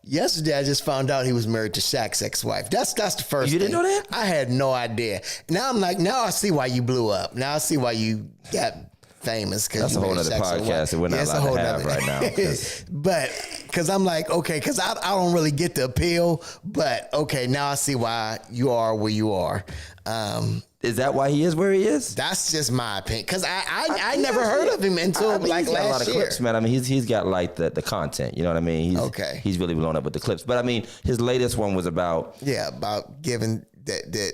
Yesterday, I just found out he was married to Shaq's ex-wife. That's the first You thing. didn't know that? I had no idea. Now I'm like, now I see why you blew up. Now I see why you got famous. That's a whole other podcast that we're not allowed to have right now. But because I'm like, okay, because I don't really get the appeal. But okay, now I see why you are where you are. Is that why he is where he is? That's just my opinion. Because I never heard of him until like he's got last a lot of year. clips, man. I mean, he's got like the content. You know what I mean? He's really blown up with the clips. But I mean, his latest one was about giving that.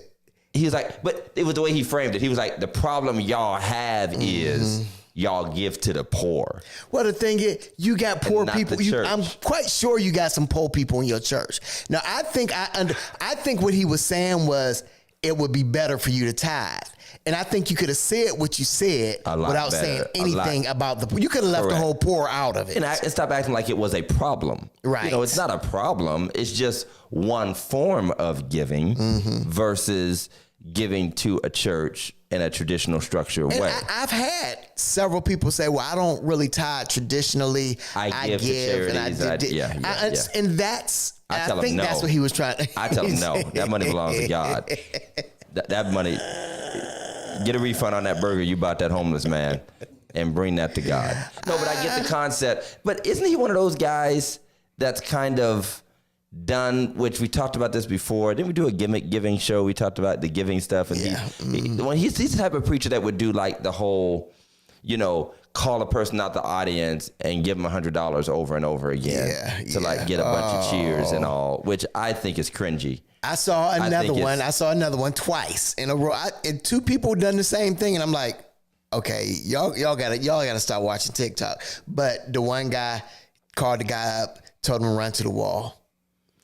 He was like, but it was the way he framed it. He was like, the problem y'all have is y'all give to the poor. Well, the thing is, you got poor people. I'm quite sure you got some poor people in your church. Now, I think what he was saying was it would be better for you to tithe. And I think you could have said what you said without saying anything about the poor. You could have left the whole poor out of it. And stop acting like it was a problem. Right. You know, it's not a problem. It's just one form of giving versus giving to a church in a traditional structured way. I've had several people say, well, I don't really tithe traditionally. I give to charities. And that's, I think that's what he was trying to I tell him, no, that money belongs to God. That money, get a refund on that burger you bought that homeless man and bring that to God. No, but I get the concept. But isn't he one of those guys that's kind of done, which we talked about this before. Didn't we do a giving show? We talked about the giving stuff. And he's the type of preacher that would do like the whole, call a person out the audience and give them $100 over and over again to like get a bunch of cheers and all, which I think is cringy. I saw another one twice in a row. And two people done the same thing, and I'm like, okay, y'all gotta start watching TikTok. But the one guy called the guy up, told him to run to the wall.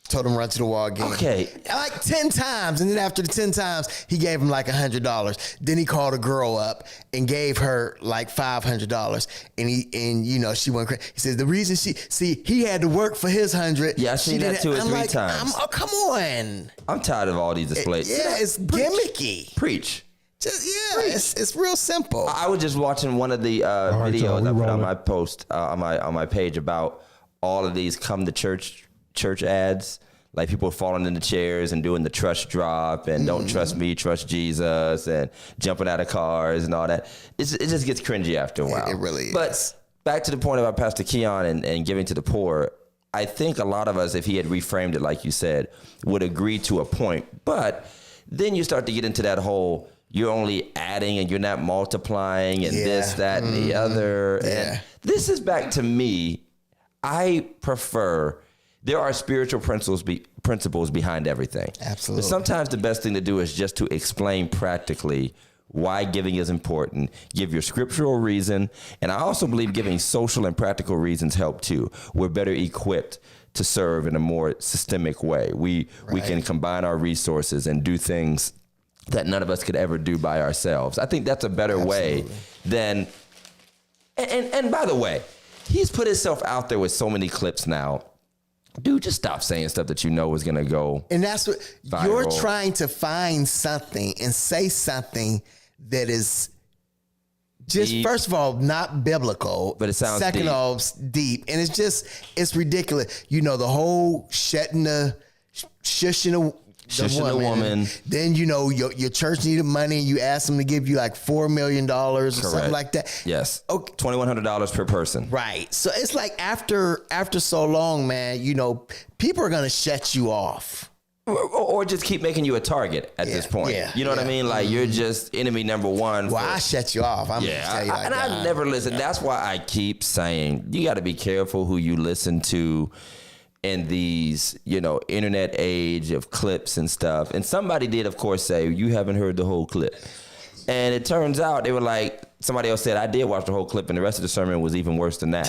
Told him to run to the wall again. Okay. Like 10 times. And then after the 10 times, he gave him like $100. Then he called a girl up and gave her like $500. And she went crazy. He says the reason he had to work for his 100. Yeah, I seen that 2 or 3 times. Oh, come on. I'm tired of all these displays. It's gimmicky. Preach. It's real simple. I was just watching one of the videos I put on my post on my page about all of these come to church ads, like people falling into chairs and doing the trust drop and don't trust me, trust Jesus, and jumping out of cars and all that. It just gets cringy after a while. It really is. But back to the point about Pastor Keon and giving to the poor, I think a lot of us, if he had reframed it like you said, would agree to a point. But then you start to get into that whole, you're only adding and you're not multiplying and this, that, and the other. Yeah. And this is back to me. I prefer... There are spiritual principles behind everything. Absolutely. But sometimes the best thing to do is just to explain practically why giving is important. Give your scriptural reason. And I also believe giving social and practical reasons help too. We're better equipped to serve in a more systemic way. We can combine our resources and do things that none of us could ever do by ourselves. I think that's a better way than... And by the way, he's put himself out there with so many clips now. Dude, just stop saying stuff that you know is going to go. And that's what viral. You're trying to find something and say something that is just, deep. First of all, not biblical. But it sounds second deep. Off, deep. And it's ridiculous. The whole shushing the woman. Then, your church needed money. You asked them to give you like $4 million or something like that. Yes. Okay. $2,100 per person. Right. So it's like after so long, man, people are going to shut you off. Or just keep making you a target at this point. Yeah, you know what I mean? Like you're just enemy number one. Well, I shut you off. I'm going to tell you like that. I never listen. That's why I keep saying you got to be careful who you listen to in these, internet age of clips and stuff. And somebody did, of course, say, you haven't heard the whole clip. And it turns out they were like, somebody else said, I did watch the whole clip and the rest of the sermon was even worse than that.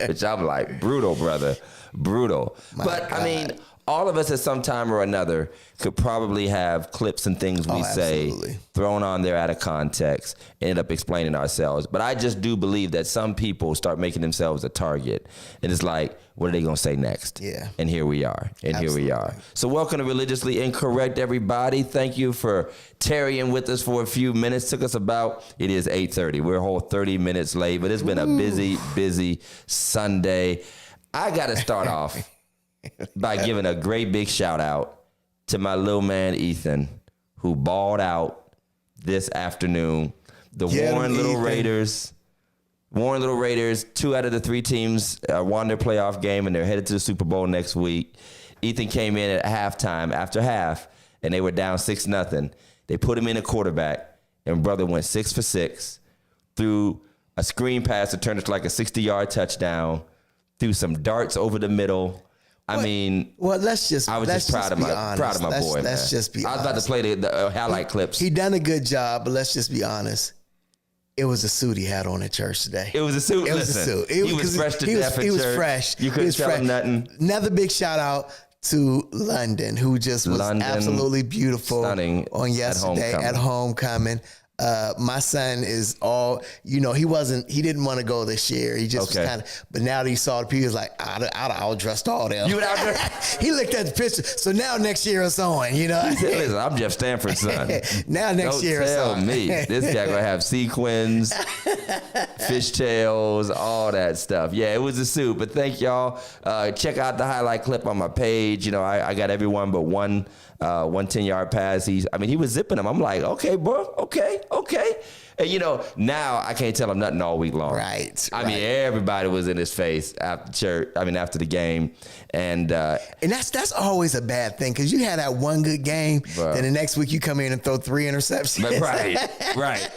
Which I'm like, brutal, brother. Brutal. But God. I mean, all of us at some time or another could probably have clips and things we say thrown on there out of context, end up explaining ourselves. But I just do believe that some people start making themselves a target. And it's like, what are they going to say next? Yeah. And here we are. And here we are. So welcome to Religiously Incorrect, everybody. Thank you for tarrying with us for a few minutes. It is 8:30. We're a whole 30 minutes late, but it's been a busy, busy Sunday. I got to start off by giving a great big shout out to my little man, Ethan, who balled out this afternoon. The Warren Little Raiders, 2 out of the 3 teams won their playoff game, and they're headed to the Super Bowl next week. Ethan came in at halftime, after half, and they were down 6-0. They put him in a quarterback, and brother went 6 for 6, threw a screen pass that turned into like a 60-yard touchdown, threw some darts over the middle. I was just proud of my boy. Let's just be honest. I was about to play the highlight clips. He done a good job, but let's just be honest. It was a suit he had on at church today. It was a suit. It was a suit. He was fresh to death at church. He was fresh. You couldn't tell him nothing. Another big shout out to London, who just was absolutely beautiful on yesterday at homecoming. My son is all, he didn't want to go this year. He just was kind of, but now that he saw the people, he was like, I'd outdressed all them. You would out He looked at the picture. So now next year it's on, He said, listen, I'm Jeff Stanford's son. Now next year it's on. Don't tell me. This guy going to have sequins, fishtails, all that stuff. Yeah, it was a suit, but thank y'all. Check out the highlight clip on my page. I got everyone but one 10-yard pass. He was zipping them. I'm like, okay, bro, okay. And now I can't tell him nothing all week long. Right. I mean, everybody was in his face after church. After the game, and that's always a bad thing, because you had that one good game, then the next week you come in and throw 3 interceptions. Right.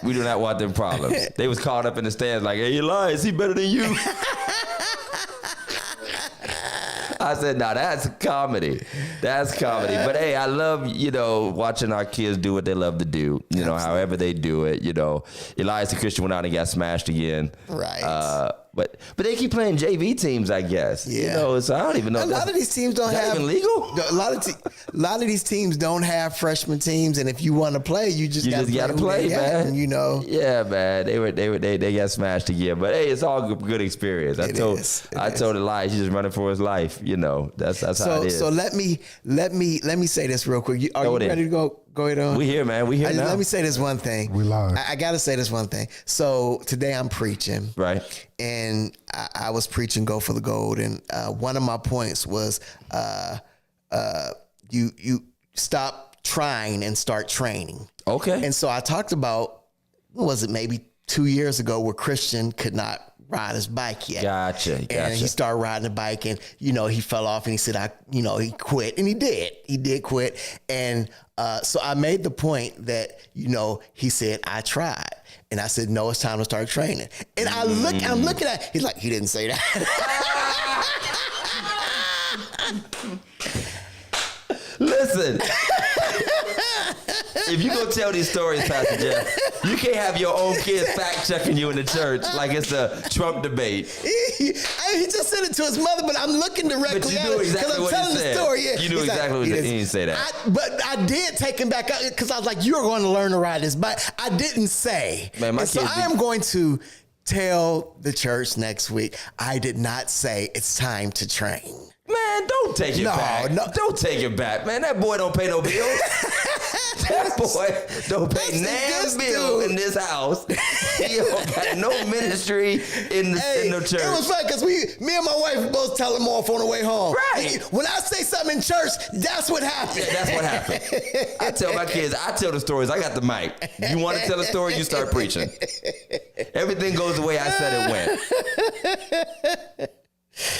We do not want them problems. They was caught up in the stands like, hey, Eli, is he better than you? I said, no, that's comedy. That's comedy. But hey, I love, watching our kids do what they love to do, however they do it. Elias the Christian went out and got smashed again. Right. But they keep playing JV teams, I guess. Yeah. So I don't even know. A lot of these teams don't have. Even legal? A lot of these teams don't have freshman teams, and if you want to play, you just got to play, man. Yeah, man. They got smashed again. But hey, it's all good experience. I told Elias he's just running for his life. That's how it is. So let me say this real quick. Are you ready to go? Go ahead on. We here, man. We here now. Let me say this one thing. We live. I got to say this one thing. So today I'm preaching. Right. And I was preaching Go for the Gold. And one of my points was you stop trying and start training. Okay. And so I talked about, was it maybe 2 years ago, where Christian could not ride his bike yet. Gotcha. And he started riding the bike, and he fell off, and he said, he quit, and he did quit. And so I made the point that, he said, I tried. And I said, no, it's time to start training. And I'm looking at, he's like, he didn't say that. Listen. If you go tell these stories, Pastor Jeff, you can't have your own kids fact checking you in the church like it's a Trump debate. He just said it to his mother, but I'm looking directly at it because I'm telling the story. Yeah. You knew exactly what he didn't say that. But I did take him back out because I was like, you're going to learn to ride this bike. I didn't say. Man, so I am going to tell the church next week, I did not say it's time to train. Man, don't take it back. No. Don't take it back, man. That boy don't pay no bills. That boy don't pay no bill in this house. He don't got no ministry in the church. It was fun because me and my wife were both telling him off on the way home. Right. When I say something in church, that's what happened. Yeah, that's what happened. I tell my kids, I tell the stories. I got the mic. You want to tell a story, you start preaching. Everything goes the way I said it went.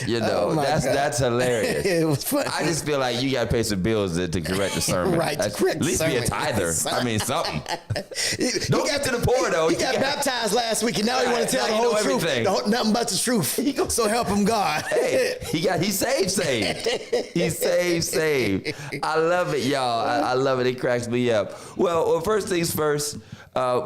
That's hilarious. It was funny. I just feel like you got to pay some bills to correct the sermon. Right, at least be a tither. I mean, something. Don't get to the poor, though. He got baptized last week, and now he want to tell the whole truth. Nothing but the truth. So help him God. Hey, he saved. He saved. I love it, y'all. I love it. It cracks me up. Well, first things first,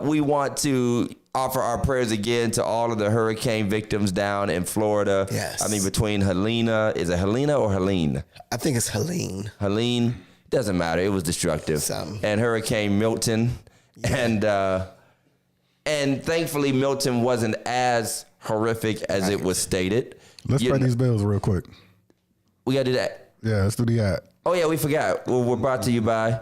we want to offer our prayers again to all of the hurricane victims down in Florida. Yes. I mean, between Helena, is it Helena or Helene? I think it's Helene. Helene? Doesn't matter. It was destructive. And Hurricane Milton. Yeah. And thankfully, Milton wasn't as horrific as it was stated. Let's pay these bills real quick. We got to do that. Yeah, let's do the ad. Oh, yeah, we forgot. Well, we're brought to you by...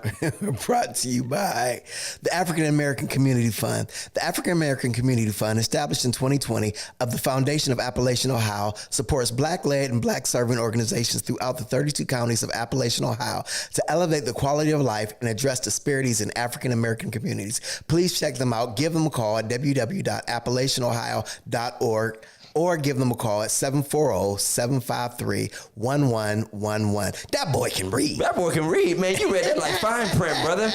Brought to you by the African American Community Fund. The African American Community Fund, established in 2020 of the Foundation of Appalachian, Ohio, supports Black-led and Black-serving organizations throughout the 32 counties of Appalachian, Ohio to elevate the quality of life and address disparities in African American communities. Please check them out. Give them a call at www.appalachianohio.org. or give them a call at 740-753-1111. That boy can read. That boy can read, man. You read that like fine print, brother.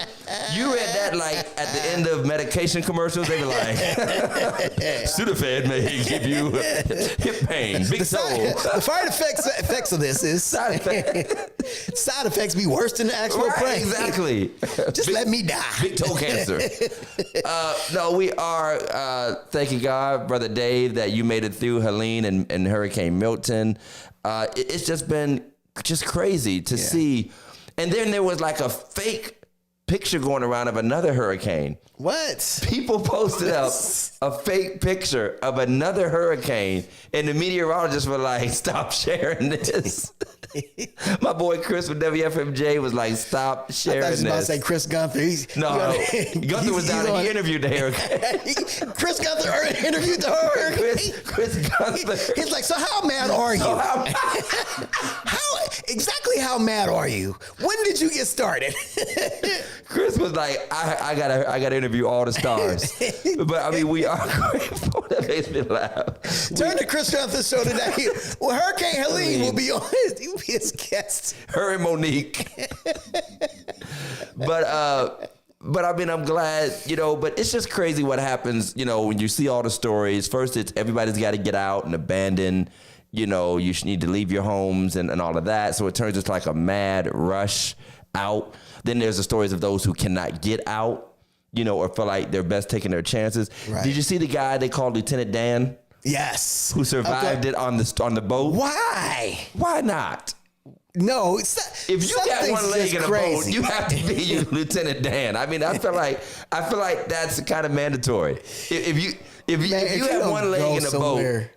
You read that like at the end of medication commercials. They be like, Sudafed may give you hip pain, big toe. The side effects of this is side effects be worse than the actual pain. Exactly. Just let me die. Big toe cancer. No, we are thanking God, Brother Dave, that you made it through Helene and Hurricane Milton. It's just been crazy to see. And then there was like a fake picture going around of another hurricane. What? People posted up a fake picture of another hurricane, and the meteorologists were like, stop sharing this. My boy Chris with WFMJ was like, stop sharing this. I thought you was about to say Chris Gunther. Gunther was down and he interviewed the hurricane. Chris Gunther interviewed the hurricane. Chris Gunther. He's like, so how mad are you? Exactly how mad are you? When did you get started? Chris was like, I gotta interview all the stars. But I mean, we are grateful. That makes me laugh. Turn to Chris Gunther's show today. Well, Hurricane Helene will be on his guest. Her and Monique. But I mean, I'm glad, but it's just crazy what happens, when you see all the stories. First, it's everybody's got to get out and abandon. You need to leave your homes and all of that. So it turns into like a mad rush out. Then there's the stories of those who cannot get out, or feel like they're best taking their chances. Right. Did you see the guy they called Lieutenant Dan? Yes. Who survived it on the boat? Why? Why not? No, if you got one leg in a boat, you have to be Lieutenant Dan. I mean, I feel like that's kind of mandatory. If you have one leg in a boat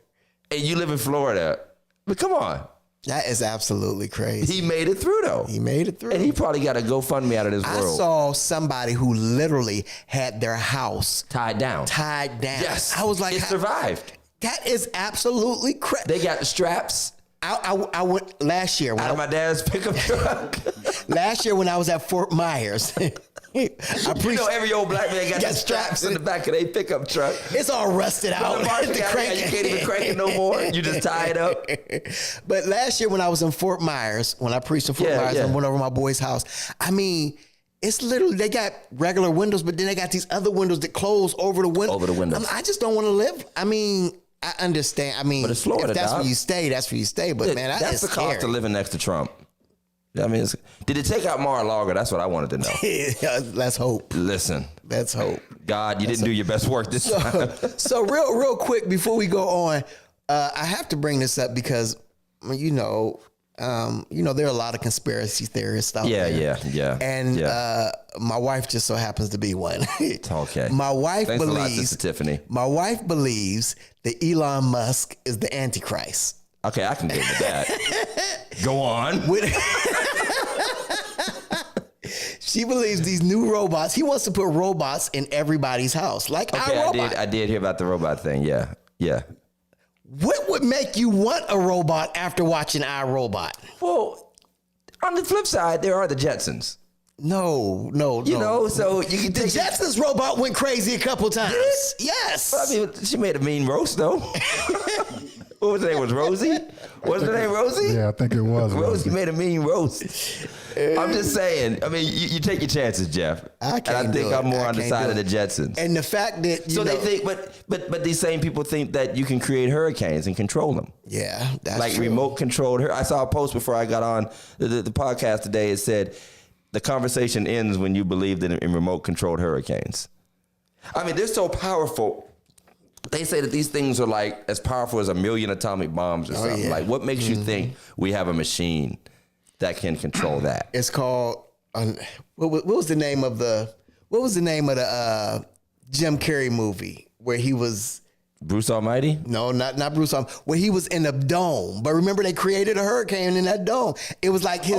and you live in Florida, but come on. That is absolutely crazy. He made it through, though. He made it through. And he probably got a GoFundMe out of this world. I saw somebody who literally had their house tied down. Yes. I was like, it survived. That is absolutely crazy. They got the straps. I went last year. Out of my dad's pickup truck. Last year when I was at Fort Myers. Every old black man got the straps in the back of their pickup truck. It's all rusted out. You can't even crank it no more. You just tie it up. But last year when I was in Fort Myers, when I preached in Fort Myers and went over to my boy's house, I mean, it's literally, they got regular windows, but then they got these other windows that close over the window. Over the windows. I just don't want to live. I mean, I understand. I mean, but it's Florida, if that's where you stay, that's where you stay. But man, that's the scary. cost of living next to Trump. I mean, did it take out Mar-a-Lago? That's what I wanted to know. Let's hope. Listen. Let's hope. God, you didn't do your best work this time. So real quick before we go on, I have to bring this up because, there are a lot of conspiracy theorists out there. Yeah. And my wife just so happens to be one. Okay. My wife Thanks believes. A lot, Sister Tiffany. My wife believes that Elon Musk is the Antichrist. Okay, I can get with that. Go on. She believes these new robots. He wants to put robots in everybody's house, like iRobot. I did hear about the robot thing. Yeah. What would make you want a robot after watching iRobot? Well, on the flip side, there are the Jetsons. No. So you can take the Jetsons robot went crazy a couple times. Yes. I mean, she made a mean roast though. What was her name? Was Rosie? Was her name Rosie? Yeah, I think it was. Rosie made a mean roast. I'm just saying. I mean, you take your chances, Jeff. I think I'm more on the side of the Jetsons. And the fact that they think, but these same people think that you can create hurricanes and control them. Yeah, that's like true. Remote controlled. I saw a post before I got on the podcast today. It said the conversation ends when you believe in remote controlled hurricanes. I mean, they're so powerful. They say that these things are like as powerful as 1 million atomic bombs or something. Yeah. Like, what makes you think we have a machine that can control that? It's called. What was the name of the Jim Carrey movie where he was? Bruce Almighty? No, not Bruce Almighty. Where he was in a dome. But remember, they created a hurricane in that dome. It was like his.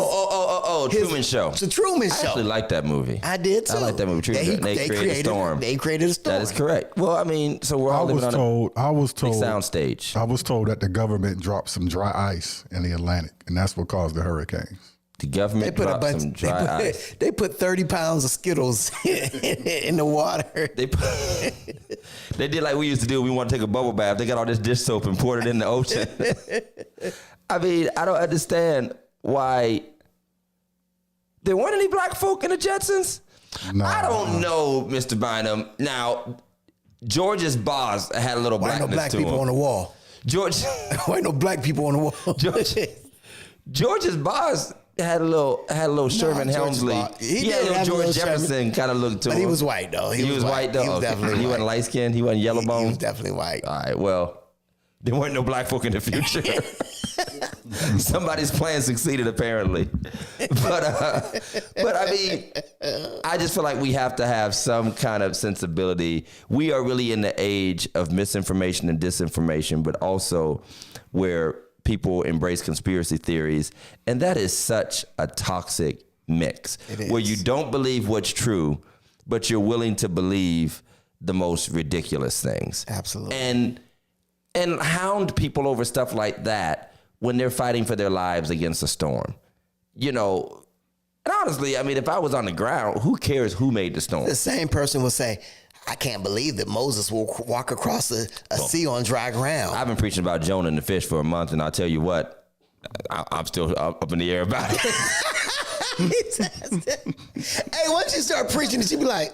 Truman Show. It's a Truman Show. I actually like that movie. I did too. I like that movie. They created a storm. They created a storm. That is correct. Well, I mean, so we're all living on I was told sound stage. I was told that the government dropped some dry ice in the Atlantic, and that's what caused the hurricanes. The government dropped some dry ice. They put 30 pounds of Skittles in the water. They did like we used to do. We want to take a bubble bath. They got all this dish soap and poured it in the ocean. I mean, I don't understand why there weren't any black folk in the Jetsons. No, I don't know, Mr. Bynum. Now, George's boss had a little blackness to him. Why no black people on the wall? George. Why no black people on the wall? George's boss had a little Sherman Helmsley. He had a little George Jefferson kind of look to him. But he was white though. He was white though. He was definitely white. He wasn't light skinned. He wasn't yellow bone. He was definitely white. All right. Well, there weren't no black folk in the future. Somebody's plan succeeded apparently. But I mean, I just feel like we have to have some kind of sensibility. We are really in the age of misinformation and disinformation, but also where people embrace conspiracy theories, and that is such a toxic mix where you don't believe what's true, but you're willing to believe the most ridiculous things. Absolutely. And hound people over stuff like that when they're fighting for their lives against a storm. You know, and honestly, I mean, if I was on the ground, who cares who made the storm? The same person will say, I can't believe that Moses will walk across a sea on dry ground. I've been preaching about Jonah and the fish for a month, and I'll tell you what, I'm still up in the air about it. Hey, once you start preaching, you be like,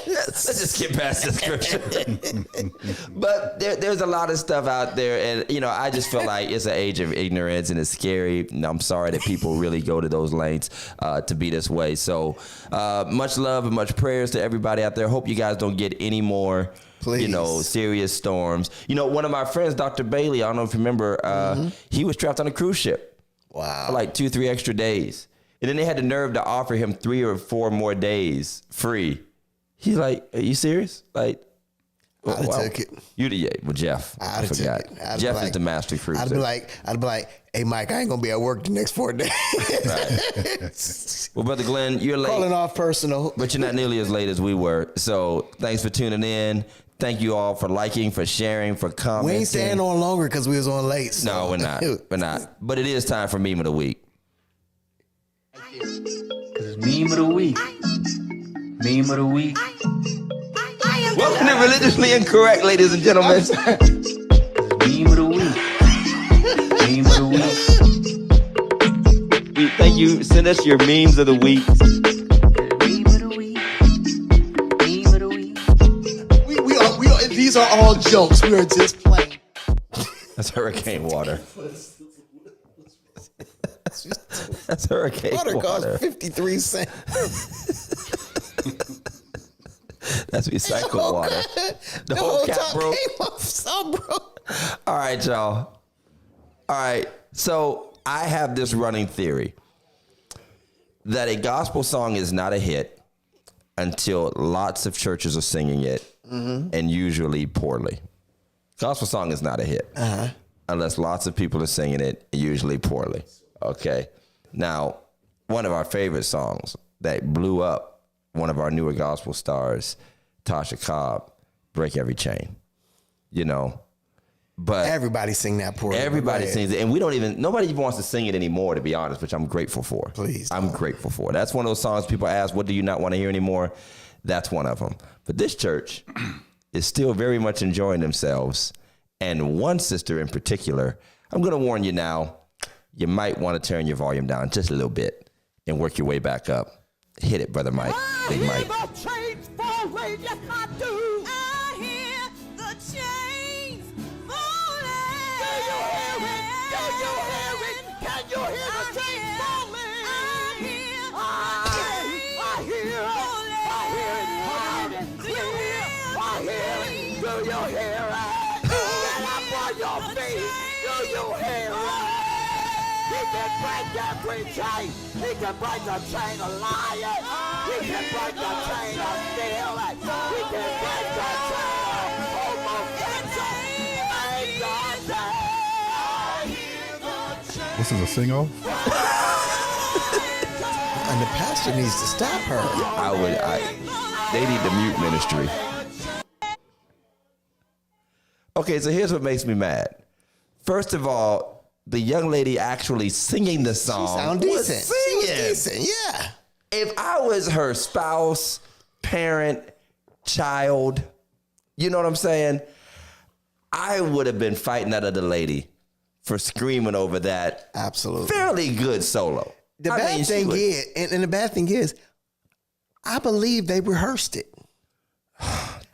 let's just get past the scripture. But there's a lot of stuff out there, and you know, I just feel like it's an age of ignorance, and it's scary. And I'm sorry that people really go to those lengths to be this way. So much love and much prayers to everybody out there. Hope you guys don't get any more, you know, serious storms. You know, one of my friends, Dr. Bailey, I don't know if you remember, he was trapped on a cruise ship. Wow. For like 2-3 extra days. And then they had the nerve to offer him 3 or 4 more days free. He's like, are you serious? Like, I'd have took it. Well, Jeff, I forgot. Jeff is the master cruiser. I'd be like, hey, Mike, I ain't going to be at work the next 4 days. Right. Well, Brother Glenn, you're late. Calling off personal. But you're not nearly as late as we were. So thanks for tuning in. Thank you all for liking, for sharing, for commenting. We ain't staying on longer because we was on late. So. No, we're not. We're not. But it is time for Meme of the Week. Meme of the Week. Meme of the Week. Welcome to Religiously Incorrect, ladies and gentlemen. Meme of the Week. Meme of the Week. Thank you. Send us your memes of the week. Meme of the Week. Meme of the Week. We are, these are all jokes. We are just playing. That's hurricane water. That's hurricane water. Water costs 53 cents. That's recycled water. The whole cap broke. All right, y'all. All right. So I have this running theory that a gospel song is not a hit until lots of churches are singing it, and usually poorly. Gospel song is not a hit unless lots of people are singing it, usually poorly. Okay. Now, one of our favorite songs that blew up one of our newer gospel stars, Tasha Cobb, Break Every Chain. You know, but everybody sing that poorly. Everybody sings it, and nobody even wants to sing it anymore, to be honest, which I'm grateful for. Please. I'm grateful for. That's one of those songs people ask, what do you not want to hear anymore? That's one of them. But this church is still very much enjoying themselves. And one sister in particular, I'm going to warn you now, you might want to turn your volume down just a little bit and work your way back up. Hit it, Brother Mike. Big Mike. Yes, I do. I hear the chains falling. Do you hear it? Do you hear it? Can you hear the chains falling? I hear it. Do you hear it? Do you hear it? Get up on your feet. Do you hear it? He can break every chain. He can break the chain of lying. He can break the chain of stealing. He can break the chain of homosexual. This is a sing-off? And the pastor needs to stop her. They need the mute ministry. Okay, so here's what makes me mad. First of all, the young lady actually singing the song. She sound decent. Singing. She was decent, yeah. If I was her spouse, parent, child, you know what I'm saying? I would have been fighting that other lady for screaming over that. Absolutely. Fairly good solo. The bad thing is, and the bad thing is, I believe they rehearsed it.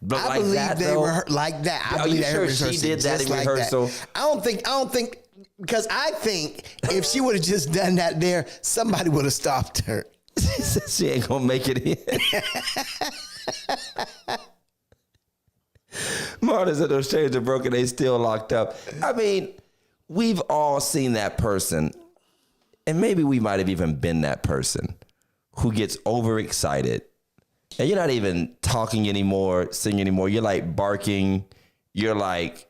But I like believe that, they though? like that. I Are believe you they sure rehearsed she it did that just in like rehearsal? That. I don't think, because I think if she would have just done that there, somebody would have stopped her. She ain't gonna make it in. Martha said those chains are broken, they still locked up. I mean, we've all seen that person, and maybe we might have even been that person who gets overexcited. And you're not even talking anymore, singing anymore. You're like barking. You're like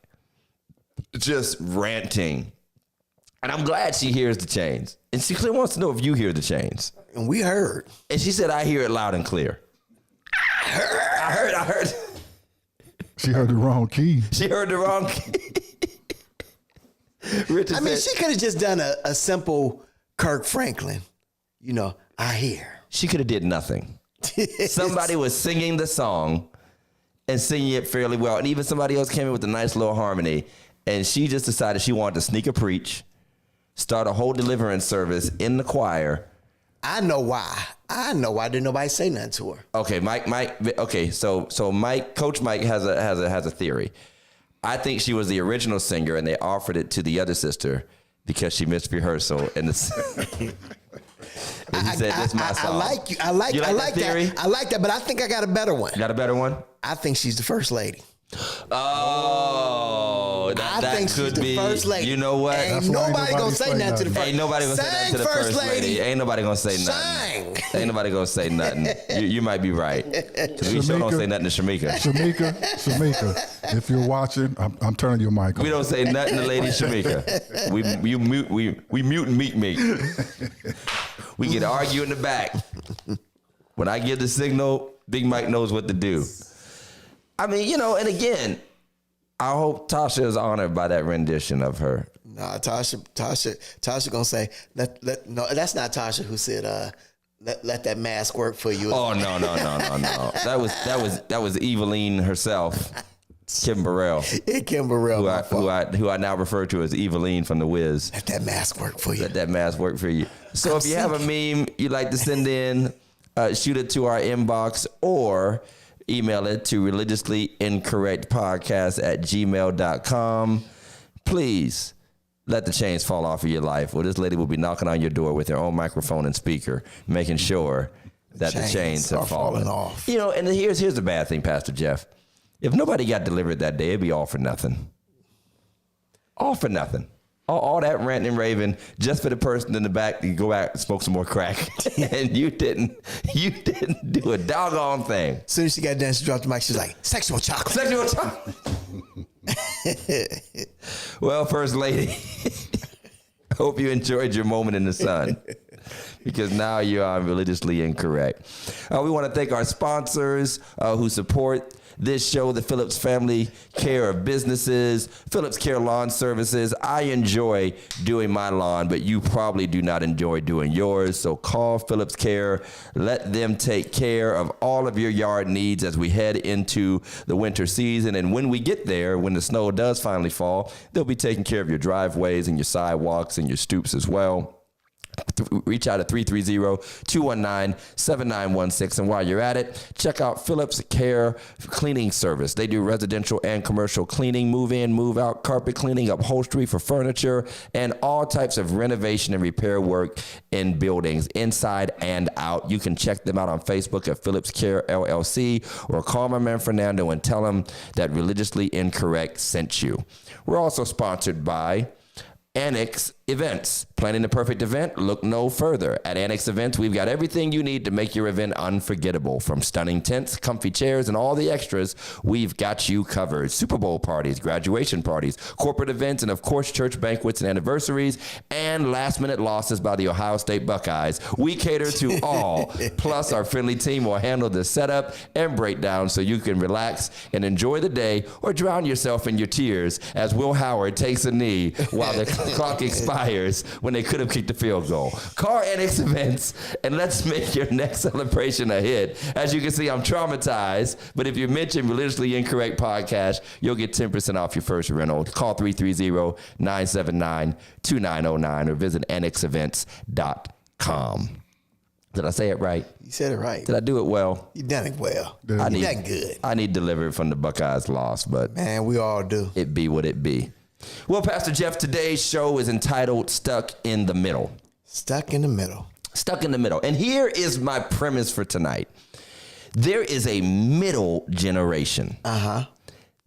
just ranting. And I'm glad she hears the chains. And she clearly wants to know if you hear the chains. And we heard. And she said, I hear it loud and clear. I heard. She heard the wrong key. She heard the wrong key. Richard I mean, said, she could have just done a simple Kirk Franklin. You know, I hear. she could have did nothing. Somebody was singing the song and singing it fairly well. And even somebody else came in with a nice little harmony. And she just decided she wanted to sneak a preach, start a whole deliverance service in the choir. I know why. Didn't nobody say nothing to her? Okay, Mike. Okay, so Mike, Coach Mike has a theory. I think she was the original singer, and they offered it to the other sister because she missed rehearsal. And he said, "This is my song." I like theory? that. I like that, but I think I got a better one. Got a better one? I think she's the first lady. Oh, that think could she's be. the first lady. You know what? Ain't nobody gonna say nothing to the first. Ain't nobody gonna say nothing to the first lady. Ain't nobody gonna say nothing. Ain't nobody gonna say nothing. You might be right. Because we sure don't say nothing to Shamika. Shamika, if you're watching, I'm turning your mic on. We don't say nothing to Lady Shamika. We mute and meet me. We get argue in the back. When I give the signal, Big Mike knows what to do. I mean, and again, I hope Tasha is honored by that rendition of her. No, Tasha gonna say no. That's not Tasha who said let that mask work for you. Oh no. That was Eveline herself, Kim Burrell. Kim Burrell, who I now refer to as Eveline from The Wiz. Let that mask work for you. Let that mask work for you. So if you have a meme you'd like to send in, shoot it to our inbox or email it to religiouslyincorrectpodcast@gmail.com. Please let the chains fall off of your life, or this lady will be knocking on your door with her own microphone and speaker, making sure that the chains are falling off. And here's the bad thing, Pastor Jeff. If nobody got delivered that day, it'd be all for nothing. All for nothing. All that ranting and raving just for the person in the back to go out and smoke some more crack. And you didn't do a doggone thing. As soon as she got done, she dropped the mic. She's like, sexual chocolate. Sexual chocolate. Well, First Lady, I hope you enjoyed your moment in the sun, because now you are religiously incorrect. We want to thank our sponsors who support this show, the Phillips Family Care of Businesses, Phillips Care Lawn Services. I enjoy doing my lawn, but you probably do not enjoy doing yours. So call Phillips Care. Let them take care of all of your yard needs as we head into the winter season. And when we get there, when the snow does finally fall, they'll be taking care of your driveways and your sidewalks and your stoops as well. Reach out at 330-219-7916. And while you're at it, check out Phillips Care Cleaning Service. They do residential and commercial cleaning, move in, move out, carpet cleaning, upholstery for furniture, and all types of renovation and repair work in buildings, inside and out. You can check them out on Facebook at Phillips Care LLC, or call my man Fernando and tell him that Religiously Incorrect sent you. We're also sponsored by Annex Events. Planning the perfect event? Look no further. At Annex Events, we've got everything you need to make your event unforgettable. From stunning tents, comfy chairs, and all the extras, we've got you covered. Super Bowl parties, graduation parties, corporate events, and of course, church banquets and anniversaries, and last-minute losses by the Ohio State Buckeyes. We cater to all. Plus, our friendly team will handle the setup and breakdown so you can relax and enjoy the day or drown yourself in your tears as Will Howard takes a knee while the clock expires when they could have kicked the field goal. Call Annex Events and let's make your next celebration a hit. As you can see, I'm traumatized, but if you mention Religiously Incorrect Podcast, you'll get 10% off your first rental. Call 330-979-2909 or visit annexevents.com. Did I say it right? You said it right. Did I do it well? You done it well. You done good. I need delivered from the Buckeyes loss, but man, we all do. It be what it be. Well, Pastor Jeff, today's show is entitled Stuck in the Middle. Stuck in the middle. Stuck in the middle. And here is my premise for tonight. There is a middle generation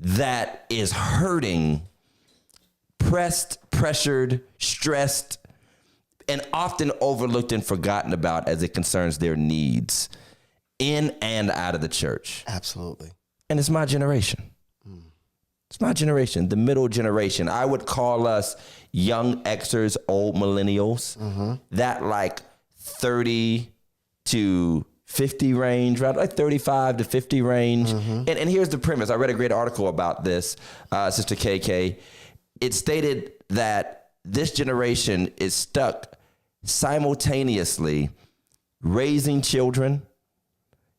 that is hurting, pressed, pressured, stressed, and often overlooked and forgotten about as it concerns their needs in and out of the church. Absolutely. And it's my generation. It's my generation, the middle generation. I would call us young Xers, old millennials, that like 30 to 50 range, right? Like 35 to 50 range. And here's the premise. I read a great article about this, Sister KK. It stated that this generation is stuck simultaneously raising children,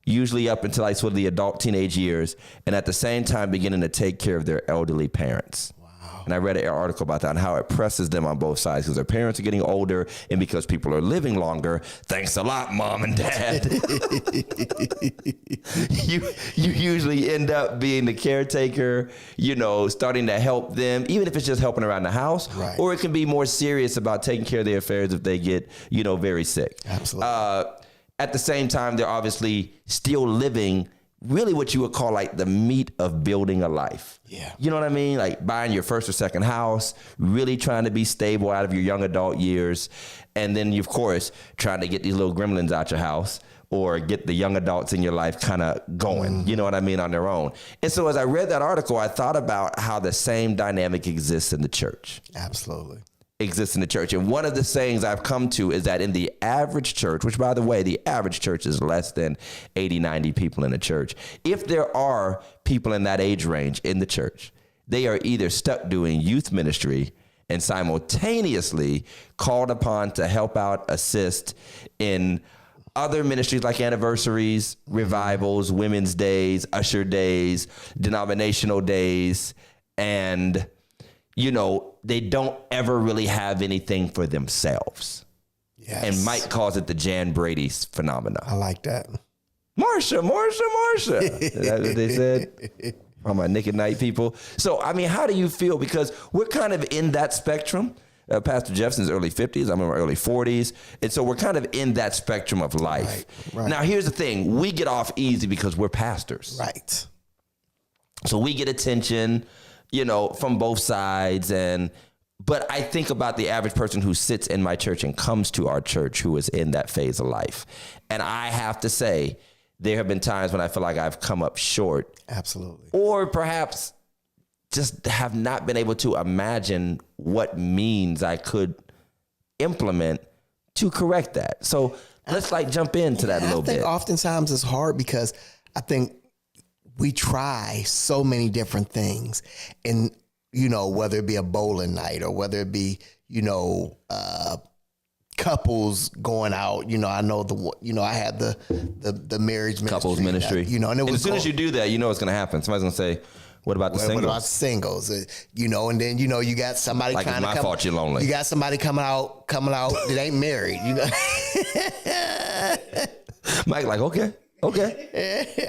usually up until like sort of the adult teenage years, and at the same time beginning to take care of their elderly parents. Wow. And I read an article about that and how it presses them on both sides because their parents are getting older and because people are living longer. Thanks a lot, Mom and Dad. you usually end up being the caretaker, you know, starting to help them, even if it's just helping around the house, right. Or it can be more serious about taking care of their affairs if they get, you know, very sick. Absolutely. At the same time, they're obviously still living really what you would call like the meat of building a life. Yeah. You know what I mean? Like buying your first or second house, really trying to be stable out of your young adult years. And then, of course, trying to get these little gremlins out your house or get the young adults in your life kind of going, you know what I mean, on their own. And so as I read that article, I thought about how the same dynamic exists in the church. Absolutely. Exists in the church. And one of the sayings I've come to is that in the average church, which by the way, the average church is less than 80, 90 people in the church. If there are people in that age range in the church, they are either stuck doing youth ministry and simultaneously called upon to help out, assist in other ministries like anniversaries, revivals, women's days, usher days, denominational days, and you know, they don't ever really have anything for themselves. Yes. And Mike calls it the Jan Brady phenomena. I like that. Marsha. Is that what they said? All my Nick at Night people. So, I mean, how do you feel? Because we're kind of in that spectrum. Pastor Jeff's in his early 50s. I'm in my early 40s. And so we're kind of in that spectrum of life. Right. Now, here's the thing. We get off easy because we're pastors. Right. So we get attention, you know, from both sides. But I think about the average person who sits in my church and comes to our church who is in that phase of life. And I have to say, there have been times when I feel like I've come up short. Absolutely. Or perhaps just have not been able to imagine what means I could implement to correct that. So let's like jump into that a little bit. I think oftentimes it's hard because I think we try so many different things, and you know, whether it be a bowling night or whether it be, you know, couples going out. You know, I know I had the marriage ministry, couples ministry. You know, and as soon as you do that, you know what's going to happen. Somebody's going to say, "What about the singles?" What about singles? You know, and then you know you got somebody like it's my fault you're lonely. You got somebody coming out that ain't married. You know, Mike, like okay,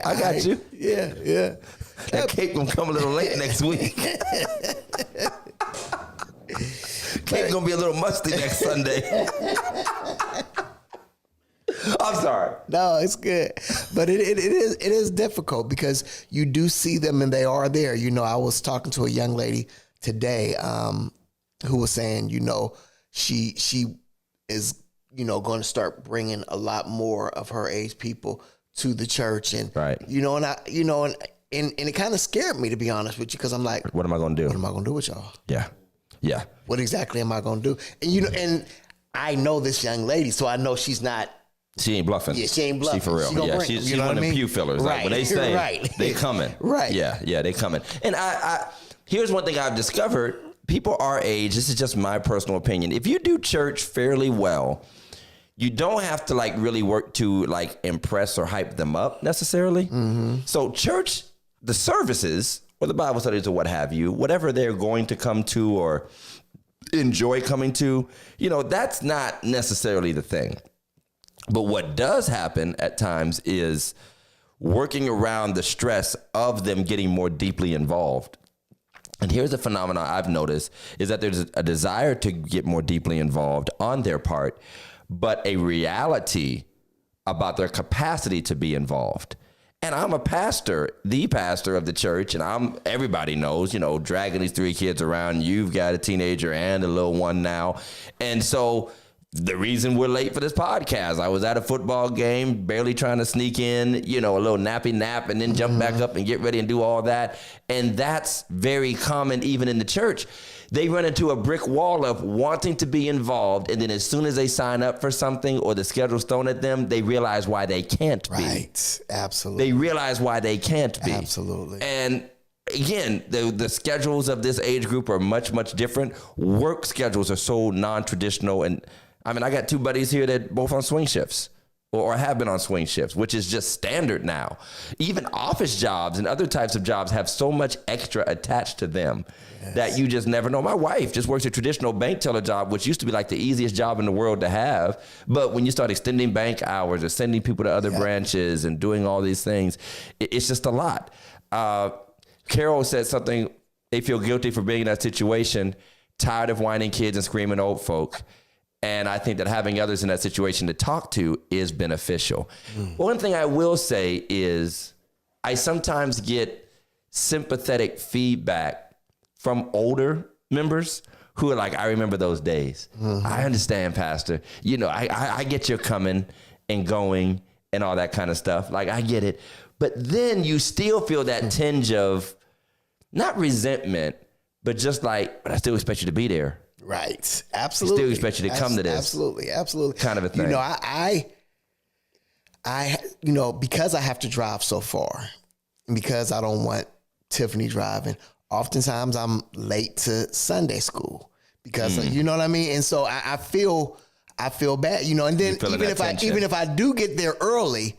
I got you. Yeah. That cake gonna come a little late next week. Cake gonna be a little musty next Sunday. I'm sorry. No, it's good, but it is difficult because you do see them and they are there. You know, I was talking to a young lady today who was saying, you know, she is, going to start bringing a lot more of her age people to the church. And, right. And it kind of scared me, to be honest with you, because I'm like, what am I going to do? What am I going to do with y'all? Yeah. Yeah. What exactly am I going to do? And, and I know this young lady, so I know she's not. She ain't bluffing. Yeah, she ain't bluffing. She for real. Yeah, she's one of them pew fillers. Right. Like when they say, right. they coming. Right. Yeah, they coming. And I here's one thing I've discovered. People our age, this is just my personal opinion. If you do church fairly well, you don't have to like really work to like impress or hype them up necessarily. Mm-hmm. So church, the services or the Bible studies or what have you, whatever they're going to come to or enjoy coming to, that's not necessarily the thing. But what does happen at times is working around the stress of them getting more deeply involved. And here's a phenomenon I've noticed is that there's a desire to get more deeply involved on their part, but a reality about their capacity to be involved. And I'm a pastor, the pastor of the church, and everybody knows, dragging these 3 kids around. You've got a teenager and a little one now. And so the reason we're late for this podcast, I was at a football game, barely trying to sneak in, a little nappy nap and then jump back up and get ready and do all that. And that's very common even in the church. They run into a brick wall of wanting to be involved. And then as soon as they sign up for something or the schedule's thrown at them, they realize why they can't be. Right. Absolutely. They realize why they can't be. Absolutely. And again, the schedules of this age group are much, much different. Work schedules are so non-traditional. And I got 2 buddies here that both on swing shifts or have been on swing shifts, which is just standard now. Even office jobs and other types of jobs have so much extra attached to them that you just never know. My wife just works a traditional bank teller job, which used to be like the easiest job in the world to have. But when you start extending bank hours or sending people to other branches and doing all these things, it's just a lot. Carol said something, they feel guilty for being in that situation, tired of whining kids and screaming old folk. And I think that having others in that situation to talk to is beneficial. One thing I will say is I sometimes get sympathetic feedback from older members who are like, I remember those days. I understand, Pastor. I get your coming and going and all that kind of stuff. Like, I get it. But then you still feel that tinge of not resentment, but just like, but I still expect you to be there. Right. Absolutely. Still expect you to come to this. Absolutely. Absolutely. Kind of a thing. I because I have to drive so far, and because I don't want Tiffany driving, oftentimes I'm late to Sunday school because you know what I mean? And so I feel bad, and then even if I do get there early,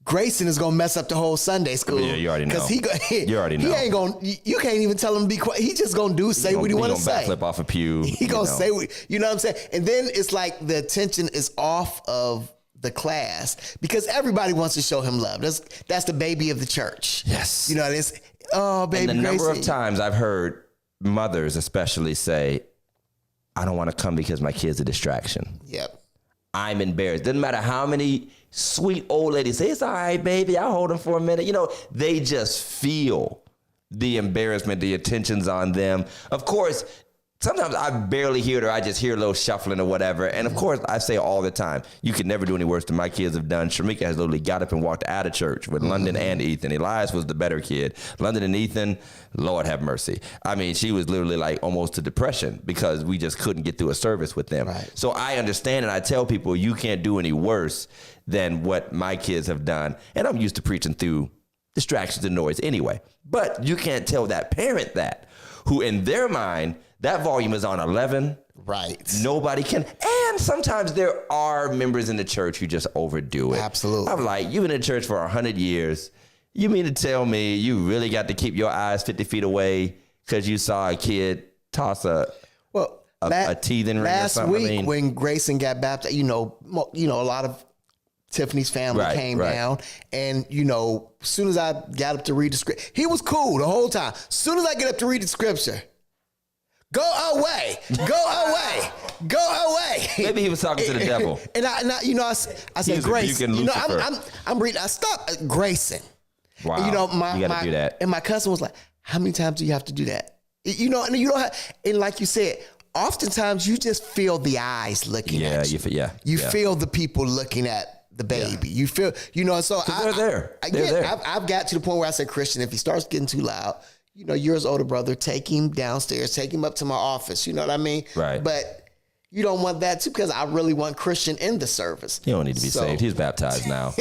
Grayson is gonna mess up the whole Sunday school. Yeah, you already know. Because you already know. He ain't gonna. You can't even tell him to be quiet. He just gonna say what he want to say. Backflip off a pew. He gonna say what you know what I'm saying. And then it's like the attention is off of the class because everybody wants to show him love. That's the baby of the church. Yes. This. Oh, baby. And the Grayson. number of times I've heard mothers, especially, say, "I don't want to come because my kid's a distraction." Yep. I'm embarrassed. Doesn't matter how many sweet old ladies say, it's all right, baby, I'll hold him for a minute. They just feel the embarrassment, the attention's on them. Of course, sometimes I barely hear it or I just hear a little shuffling or whatever. And of course, I say all the time, you can never do any worse than my kids have done. Shamika has literally got up and walked out of church with London and Ethan. Elias was the better kid. London and Ethan, Lord have mercy. She was literally like almost to depression because we just couldn't get through a service with them. Right. So I understand and I tell people you can't do any worse than what my kids have done. And I'm used to preaching through distractions and noise anyway. But you can't tell that parent that, who in their mind, that volume is on 11. Right. Nobody can. And sometimes there are members in the church who just overdo it. Absolutely. I'm like, you've been in church for 100 years. You mean to tell me you really got to keep your eyes 50 feet away because you saw a kid toss a teething ring or something? Last week when Grayson got baptized, a lot of Tiffany's family came down, and as soon as I got up to read the scripture, he was cool the whole time. As soon as I get up to read the scripture, go away, go away, go away. Maybe he was talking to the devil. And I said, Grayson, I'm reading. I stopped Grayson. Wow. And, you got to do that. And my cousin was like, "How many times do you have to do that?" And you don't have, and like you said, oftentimes you just feel the eyes looking at you. You feel the people looking at the baby. You feel, so they're there. They're there. I've got to the point where I said, Christian, if he starts getting too loud, you're his older brother, take him downstairs, take him up to my office. You know what I mean? Right. But you don't want that too, because I really want Christian in the service. He don't need to be saved. He's baptized now.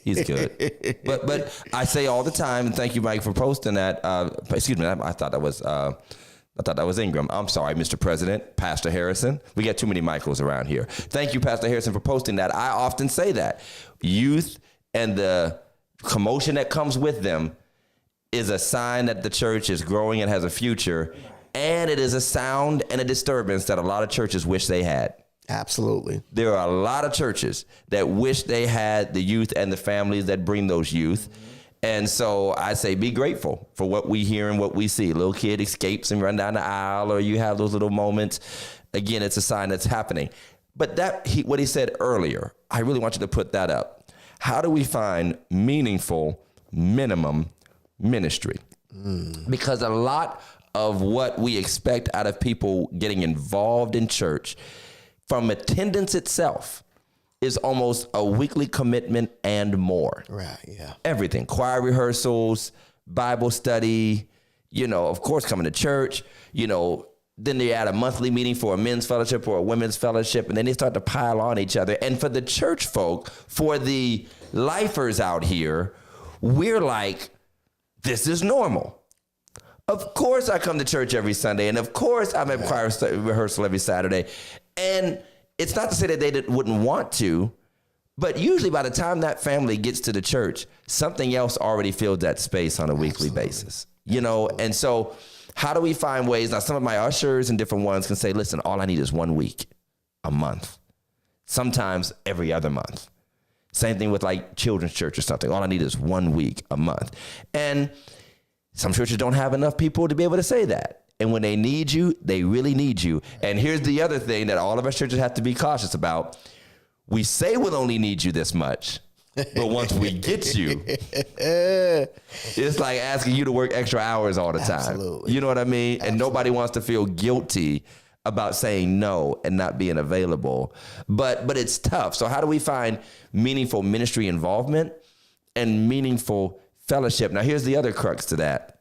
He's good. But I say all the time, and thank you, Mike, for posting that. Excuse me, I thought that was Ingram. I'm sorry, Mr. President, Pastor Harrison. We got too many Michaels around here. Thank you, Pastor Harrison, for posting that. I often say that youth and the commotion that comes with them is a sign that the church is growing and has a future. And it is a sound and a disturbance that a lot of churches wish they had. Absolutely. There are a lot of churches that wish they had the youth and the families that bring those youth. And so I say, be grateful for what we hear and what we see. A little kid escapes and run down the aisle, or you have those little moments. Again, it's a sign that's happening. But what he said earlier, I really want you to put that up. How do we find meaningful minimum ministry? Because a lot of what we expect out of people getting involved in church from attendance itself is almost a weekly commitment and more. Right, yeah. Everything, choir rehearsals, Bible study, of course, coming to church, then they add a monthly meeting for a men's fellowship or a women's fellowship, and then they start to pile on each other. And for the church folk, for the lifers out here, we're like, this is normal. Of course I come to church every Sunday, and of course I'm at choir rehearsal every Saturday. And it's not to say that they wouldn't want to, but usually by the time that family gets to the church, something else already fills that space on a weekly basis. And so how do we find ways? Now, some of my ushers and different ones can say, listen, all I need is 1 week, a month, sometimes every other month. Same thing with like children's church or something. All I need is 1 week, a month. And some churches don't have enough people to be able to say that. And when they need you, they really need you. And here's the other thing that all of our churches have to be cautious about. We say we'll only need you this much, but once we get you, it's like asking you to work extra hours all the time. Absolutely. You know what I mean? Absolutely. And nobody wants to feel guilty about saying no and not being available. But it's tough. So how do we find meaningful ministry involvement and meaningful fellowship? Now, here's the other crux to that.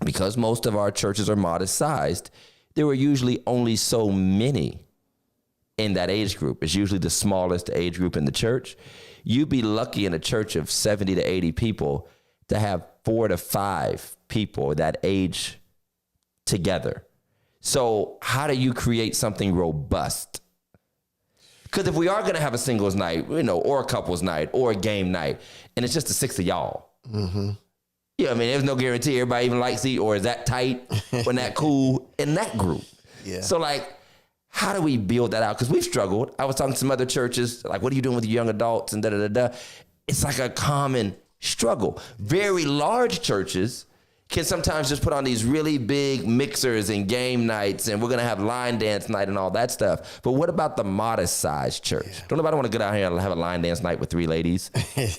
Because most of our churches are modest sized, there were usually only so many in that age group. It's usually the smallest age group in the church. You'd be lucky in a church of 70 to 80 people to have 4 to 5 people that age together. So how do you create something robust? Because if we are going to have a singles night, or a couples night, or a game night, and it's just the 6 of y'all, yeah, I mean, there's no guarantee everybody even likes it, or is that tight or that cool in that group. Yeah. So, how do we build that out? Because we've struggled. I was talking to some other churches, like, what are you doing with your young adults and da-da-da-da. It's like a common struggle. Very large churches can sometimes just put on these really big mixers and game nights, and we're going to have line dance night and all that stuff. But what about the modest sized church? Yeah. Don't nobody want to get out here and have a line dance night with 3 ladies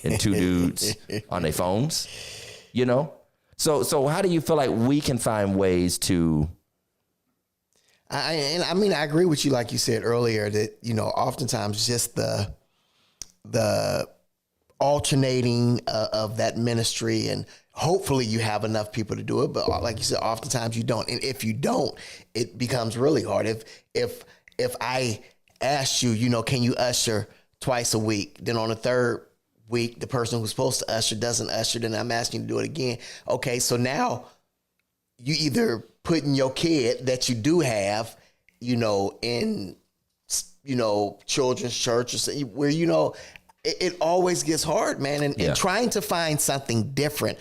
and 2 dudes on their phones? So how do you feel like we can find ways to? I agree with you, like you said earlier, that oftentimes just the alternating of that ministry, and hopefully you have enough people to do it. But like you said, oftentimes you don't, and if you don't, it becomes really hard. If I ask you, can you usher twice a week? Then on the third week, the person who's supposed to usher doesn't usher, then I'm asking you to do it again. Okay, so now you either putting your kid that you do have, in, children's church, or where, it always gets hard, man. And trying to find something different,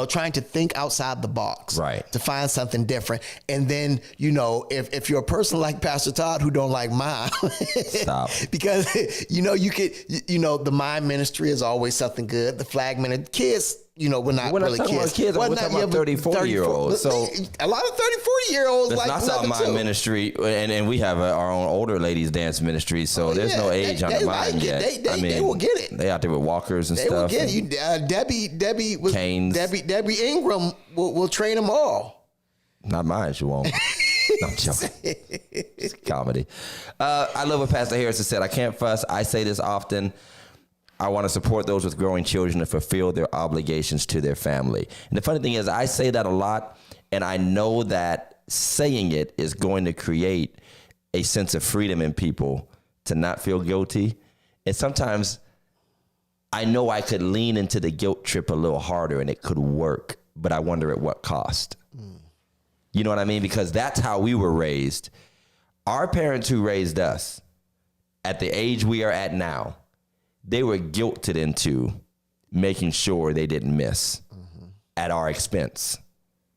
trying to think outside the box, right? To find something different. And then, if you're a person like Pastor Todd who don't like mime, stop. Because, you could, the mime ministry is always something good. The flag ministry, kids, we're not really kids. We're talking about 30, 40-year-olds. So a lot of 30, 40-year-olds like that's not mime ministry, and we have our own older ladies dance ministry. So there's no age on the mime yet. They will get it. They out there with walkers and stuff. They will get it. Debbie was canes. Debbie Ingram will train them all. Not mine, she won't. No, I'm joking. It's comedy. I love what Pastor Harris has said. I can't fuss. I say this often. I want to support those with growing children and fulfill their obligations to their family. And the funny thing is, I say that a lot, and I know that saying it is going to create a sense of freedom in people to not feel guilty. And sometimes I know I could lean into the guilt trip a little harder and it could work, but I wonder at what cost. You know what I mean? Because that's how we were raised. Our parents who raised us at the age we are at now, they were guilted into making sure they didn't miss at our expense.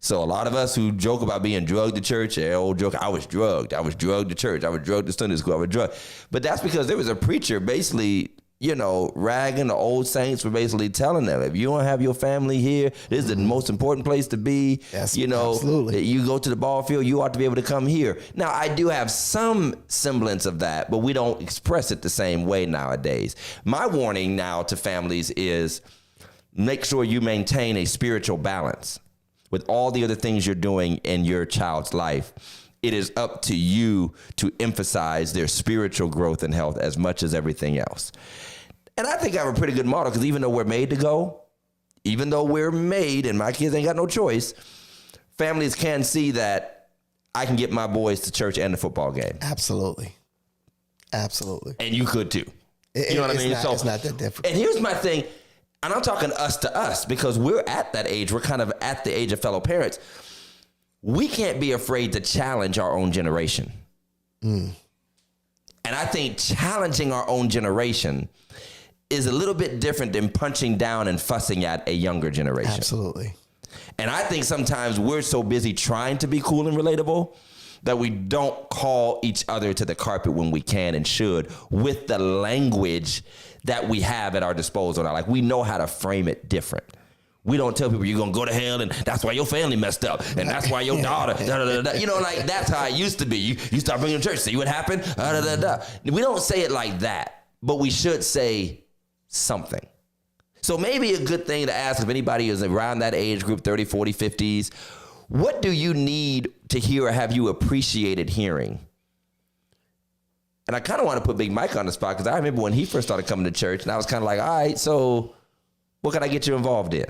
So a lot of us who joke about being drugged to church, old joke, I was drugged to church, I was drugged to Sunday school, I was drugged. But that's because there was a preacher basically, ragging the old saints, for basically telling them, if you don't have your family here, this is the most important place to be. Yes, absolutely. You go to the ball field, you ought to be able to come here. Now, I do have some semblance of that, but we don't express it the same way nowadays. My warning now to families is make sure you maintain a spiritual balance with all the other things you're doing in your child's life. It is up to you to emphasize their spiritual growth and health as much as everything else. And I think I have a pretty good model, because even though we're made to go, even though we're made and my kids ain't got no choice, families can see that I can get my boys to church and the football game. Absolutely. Absolutely. And you could too. You know what I mean? It's not that difficult. And here's my thing, and I'm talking us to us, because we're at that age. We're kind of at the age of fellow parents. We can't be afraid to challenge our own generation. And I think challenging our own generation is a little bit different than punching down and fussing at a younger generation. Absolutely. And I think sometimes we're so busy trying to be cool and relatable that we don't call each other to the carpet when we can and should, with the language that we have at our disposal now. Like, we know how to frame it different. We don't tell people you're going to go to hell and that's why your family messed up and that's why your daughter, that's how it used to be. You start bringing them to church, see what happened? We don't say it like that, but we should say something. So maybe a good thing to ask, if anybody is around that age group, 30, 40, 50s, what do you need to hear or have you appreciated hearing? And I kind of want to put Big Mike on the spot, because I remember when he first started coming to church and I was kind of like, all right, so what can I get you involved in?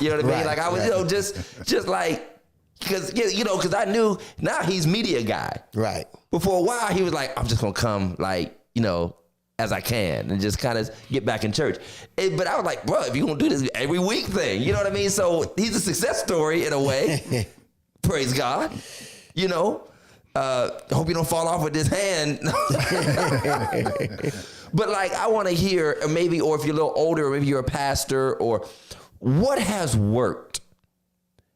You know what I mean? Right, like I was, just like, because I knew now he's media guy. Right. But for a while he was like, I'm just going to come as I can and just kind of get back in church. But I was like, bro, if you're going to do this every week thing, you know what I mean? So he's a success story in a way. Praise God. Hope you don't fall off with this hand. But like, I want to hear, or if you're a little older, or maybe you're a pastor, or what has worked?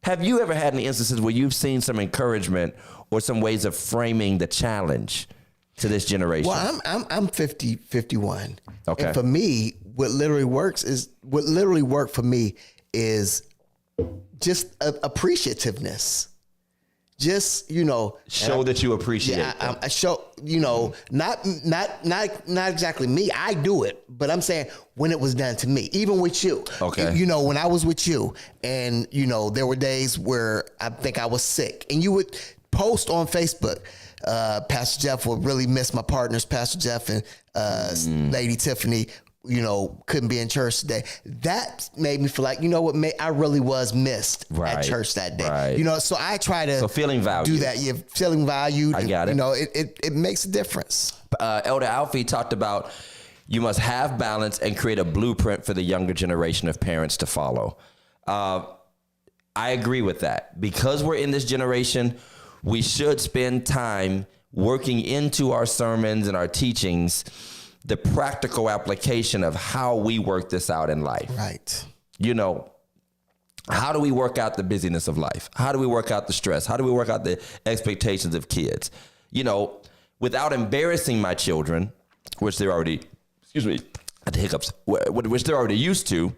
Have you ever had any instances where you've seen some encouragement or some ways of framing the challenge to this generation? Well, I'm 51. Okay. And for me, what literally worked for me is just appreciativeness. Just, show that you appreciate it. I show, not exactly me. I do it, but I'm saying when it was done to me, even with you. Okay. When I was with you, and there were days where I think I was sick, and you would post on Facebook. Pastor Jeff will really miss my partners, Pastor Jeff and Lady Tiffany. Couldn't be in church today. That made me feel like, I really was missed at church that day. Right. So I try to feeling valued. do that. Yeah, feeling valued. I got it. It makes a difference. Elder Alfie talked about you must have balance and create a blueprint for the younger generation of parents to follow. I agree with that. Because we're in this generation, we should spend time working into our sermons and our teachings the practical application of how we work this out in life. Right. How do we work out the busyness of life? How do we work out the stress? How do we work out the expectations of kids? Without embarrassing my children, which they're already, at the hiccups, which they're already used to,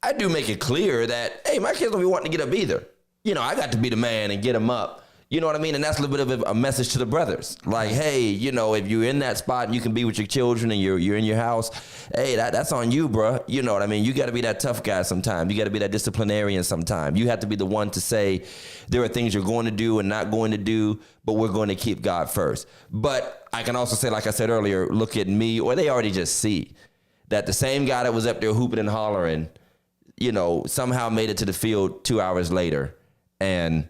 I do make it clear that, hey, my kids don't be wanting to get up either. I got to be the man and get them up, You know what I mean? And that's a little bit of a message to the brothers. Like, hey, you know, if you're in that spot and you can be with your children and you're in your house, hey, that's on you, bro. You know what I mean? You got to be that tough guy sometimes. You got to be that disciplinarian sometimes. You have to be the one to say there are things you're going to do and not going to do, but we're going to keep God first. But I can also say, like I said earlier, look at me, or they already just see that the same guy that was up there hooping and hollering, you know, somehow made it to the field 2 hours later and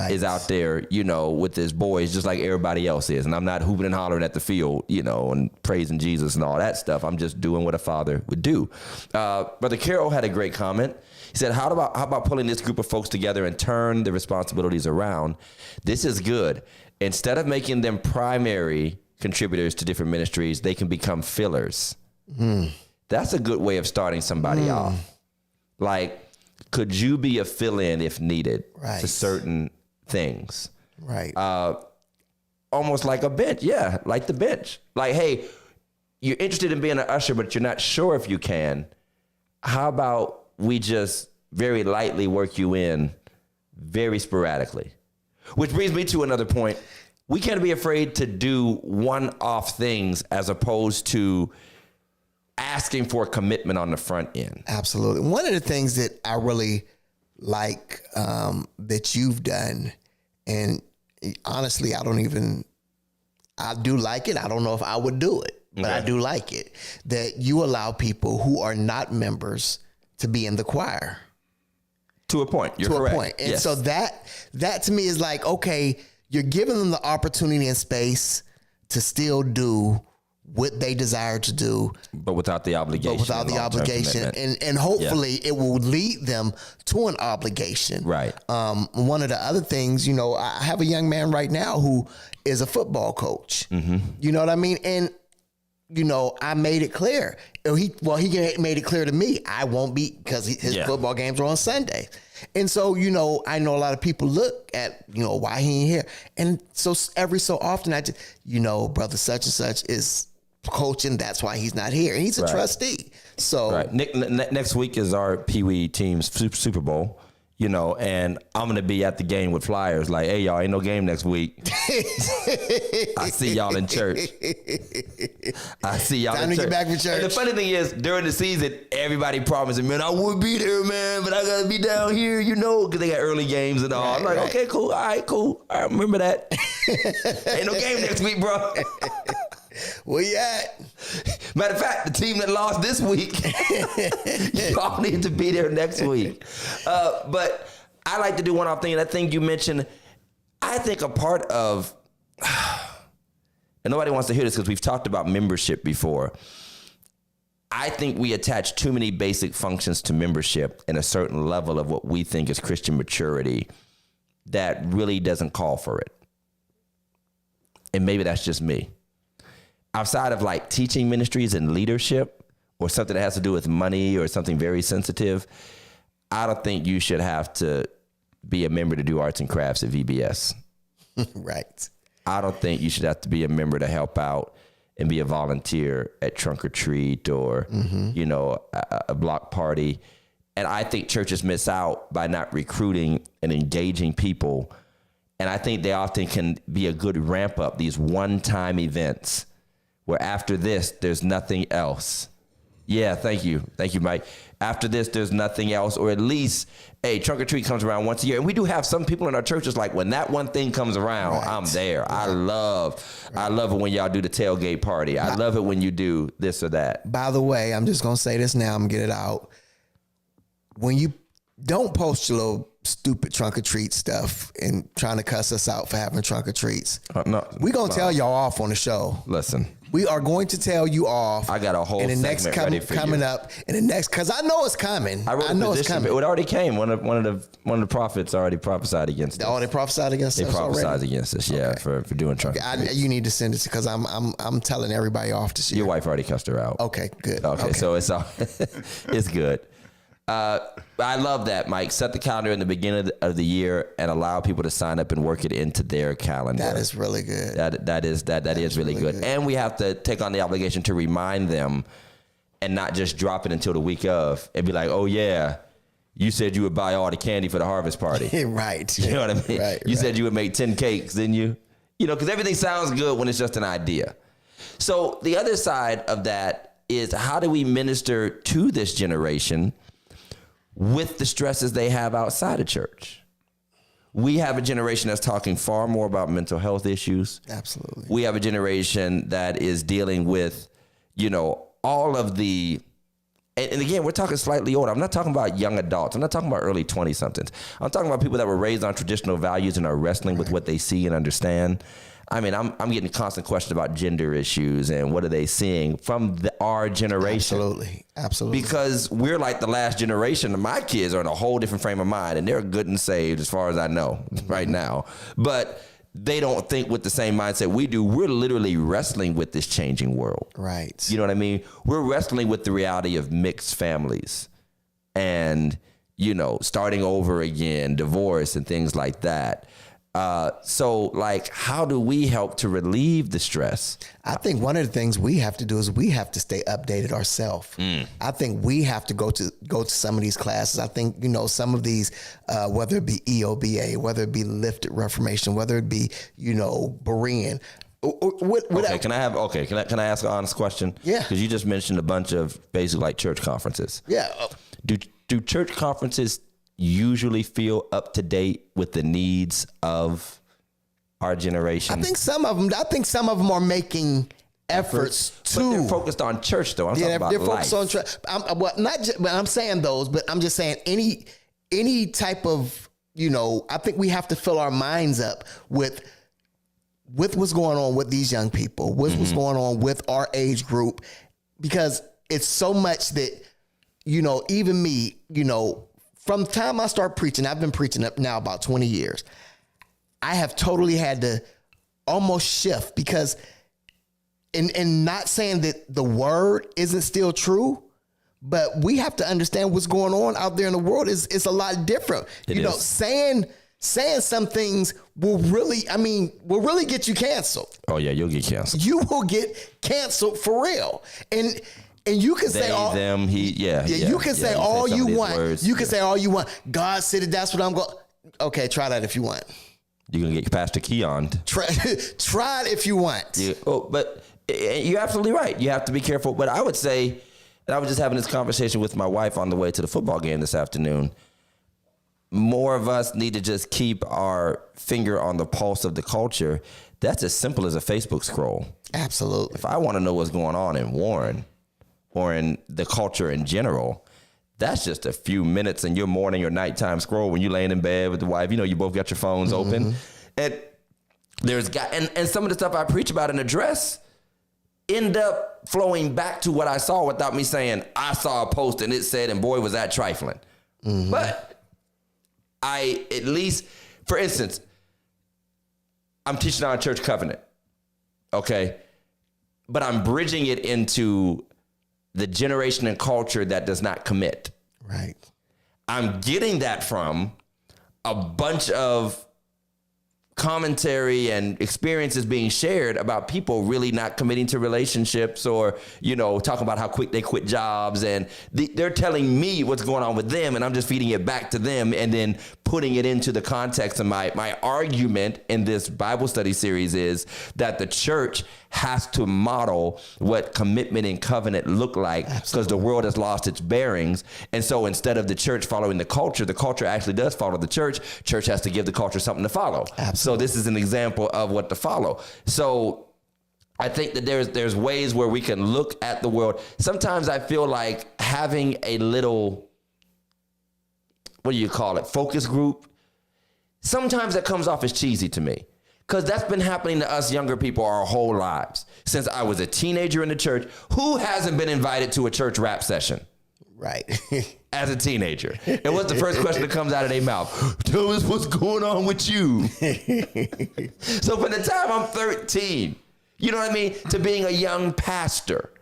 is out there, you know, with his boys just like everybody else is. And I'm not hooping and hollering at the field, you know, and praising Jesus and all that stuff. I'm just doing what a father would do. Brother Carroll had a great comment. He said, how about pulling this group of folks together and turn the responsibilities around? This is good. Instead of making them primary contributors to different ministries, they can become fillers. That's a good way of starting somebody off. Like, could you be a fill-in if needed to certain things? Right. Almost like a bench. Yeah, like the bench. Like, hey, you're interested in being an usher, but you're not sure if you can. How about we just very lightly work you in very sporadically? Which brings me to another point. We can't be afraid to do one-off things as opposed to asking for a commitment on the front end. Absolutely. One of the things that I really like that you've done, and honestly, I do like it. I don't know if I would do it, but I do like it, that you allow people who are not members to be in the choir. To a point. You're correct. To a point. And so that to me is like, okay, you're giving them the opportunity and space to still do what they desire to do, but without the obligation. And hopefully it will lead them to an obligation. Right. One of the other things, you know, I have a young man right now who is a football coach. You know what I mean? And, you know, I made it clear. He made it clear to me I won't be, because his football games are on Sunday. And so, you know, I know a lot of people look at, you know, why he ain't here. And so every so often I just, you know, brother such and such is coaching, that's why he's not here. And he's a trustee. So next week is our Pee Wee team's Super Bowl, you know, and I'm going to be at the game with flyers like, hey, y'all, ain't no game next week. I see y'all in church. Time to get back to church. And the funny thing is, during the season, everybody promised me, man, I would be there, man, but I got to be down here, you know, because they got early games and all. I'm like, okay, cool. All right, cool. I remember that. Ain't no game next week, bro. Where you at? Matter of fact, the team that lost this week, y'all need to be there next week. But I like to do one-off thing. That thing you mentioned, I think a part of, and nobody wants to hear this because we've talked about membership before. I think we attach too many basic functions to membership and a certain level of what we think is Christian maturity that really doesn't call for it. And maybe that's just me. Outside of like teaching ministries and leadership or something that has to do with money or something very sensitive, I don't think you should have to be a member to do arts and crafts at VBS. Right. I don't think you should have to be a member to help out and be a volunteer at Trunk or Treat or, you know, a block party. And I think churches miss out by not recruiting and engaging people. And I think they often can be a good ramp up, these one-time events where after this, there's nothing else. Yeah, thank you. Thank you, Mike. After this, there's nothing else. Or at least, hey, Trunk or Treat comes around once a year. And we do have some people in our churches, like when that one thing comes around, I'm there. Right. I love it when y'all do the tailgate party. I love it when you do this or that. By the way, I'm just going to say this now. I'm going to get it out. When you don't post your little stupid Trunk or Treat stuff and trying to cuss us out for having Trunk or Treats, we're going to tell y'all off on the show. Listen. We are going to tell you off. I got a whole segment ready for coming up in the next, because I know it's coming. I know it's coming. It already came. One of the prophets already prophesied against us. Oh, they prophesied against us. They prophesied against us. Yeah, for doing Trunk. You need to send it because I'm telling everybody off this year. Your wife already cussed her out. Okay, good. Okay. So it's all it's good. I love that, Mike. Set the calendar in the beginning of the year and allow people to sign up and work it into their calendar. That is really good. That is really good. And we have to take on the obligation to remind them and not just drop it until the week of and be like, oh yeah, You said you would buy all the candy for the harvest party. Right. You know what I mean? Right. You said you would make 10 cakes, didn't you? You know, because everything sounds good when it's just an idea. So the other side of that is, how do we minister to this generation with the stresses they have outside of church? We have a generation that's talking far more about mental health issues. Absolutely. We have a generation that is dealing with, you know, all of the, and again, we're talking slightly older. I'm not talking about young adults. I'm not talking about early 20-somethings. I'm talking about people that were raised on traditional values and are wrestling with what they see and understand. I mean, I'm getting constant questions about gender issues and what are they seeing from our generation. Absolutely. Because we're like the last generation. And my kids are in a whole different frame of mind, and they're good and saved as far as I know right now. But they don't think with the same mindset we do. We're literally wrestling with this changing world. Right. You know what I mean? We're wrestling with the reality of mixed families and, you know, starting over again, divorce and things like that. So like, how do we help to relieve the stress? I think one of the things we have to do is we have to stay updated ourselves. I think we have to go to some of these classes. I think, you know, some of these, whether it be EOBA, whether it be Lifted Reformation, whether it be, you know, Berean. Can I ask an honest question? Yeah. Because you just mentioned a bunch of basically like church conferences. Yeah. Do church conferences usually feel up to date with the needs of our generation? I think some of them are making efforts to. But they're focused on church, though. I'm talking about they're life. focused on church. I'm saying those, but I'm just saying any type of, you know, I think we have to fill our minds up with what's going on with these young people, with what's going on with our age group, because it's so much that, you know, even me, you know, from the time I start preaching, I've been preaching up now about 20 years. I have totally had to almost shift because, and not saying that the word isn't still true, but we have to understand what's going on out there in the world is a lot different. It know, is. saying some things will really get you canceled. Oh yeah, you'll get canceled. You will get canceled for real. And you can say all them, he, you can say all you want. You can say all you want. God said it. That's what I'm going. Okay, try that if you want. You're gonna get Pastor Keon. Try it if you want. Yeah. Oh, but you're absolutely right. You have to be careful. But I would say, and I was just having this conversation with my wife on the way to the football game this afternoon. More of us need to just keep our finger on the pulse of the culture. That's as simple as a Facebook scroll. Absolutely. If I want to know what's going on in Warren or in the culture in general, that's just a few minutes in your morning or nighttime scroll when you're laying in bed with the wife. You know, you both got your phones open. And there's and some of the stuff I preach about and address end up flowing back to what I saw without me saying, I saw a post and it said, and boy, was that trifling. But I, at least, for instance, I'm teaching on a church covenant, okay? But I'm bridging it into the generation and culture that does not commit. Right. I'm getting that from a bunch of commentary and experiences being shared about people really not committing to relationships, or, you know, talking about how quick they quit jobs, and they're telling me what's going on with them, and I'm just feeding it back to them and then putting it into the context of my argument in this Bible study series is that the church has to model what commitment and covenant look like, because the world has lost its bearings. And so instead of the church following the culture actually does follow the church. Church has to give the culture something to follow. Absolutely. So this is an example of what to follow. So I think that there's ways where we can look at the world. Sometimes I feel like having a little, what do you call it, focus group, sometimes that comes off as cheesy to me. Because that's been happening to us younger people our whole lives. Since I was a teenager in the church, who hasn't been invited to a church rap session? Right. As a teenager. And what's the first question that comes out of their mouth? Tell us what's going on with you. So from the time I'm 13, you know what I mean, to being a young pastor,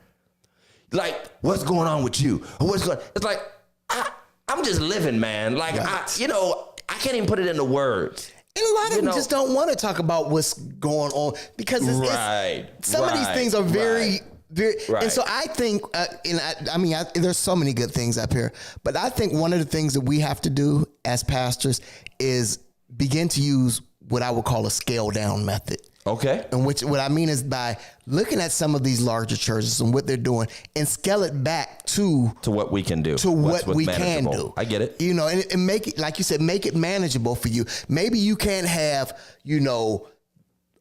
like, what's going on with you? It's like, I'm just living, man. Like, right. I can't even put it into words. And a lot of them just don't want to talk about what's going on because some of these things are very, Right. And so I think, there's so many good things up here, but I think one of the things that we have to do as pastors is begin to use what I would call a scale down method. Okay. And what I mean is by looking at some of these larger churches and what they're doing and scale it back to what we can do. To what we can do. I get it. You know, and make it, like you said, make it manageable for you. Maybe you can't have, you know,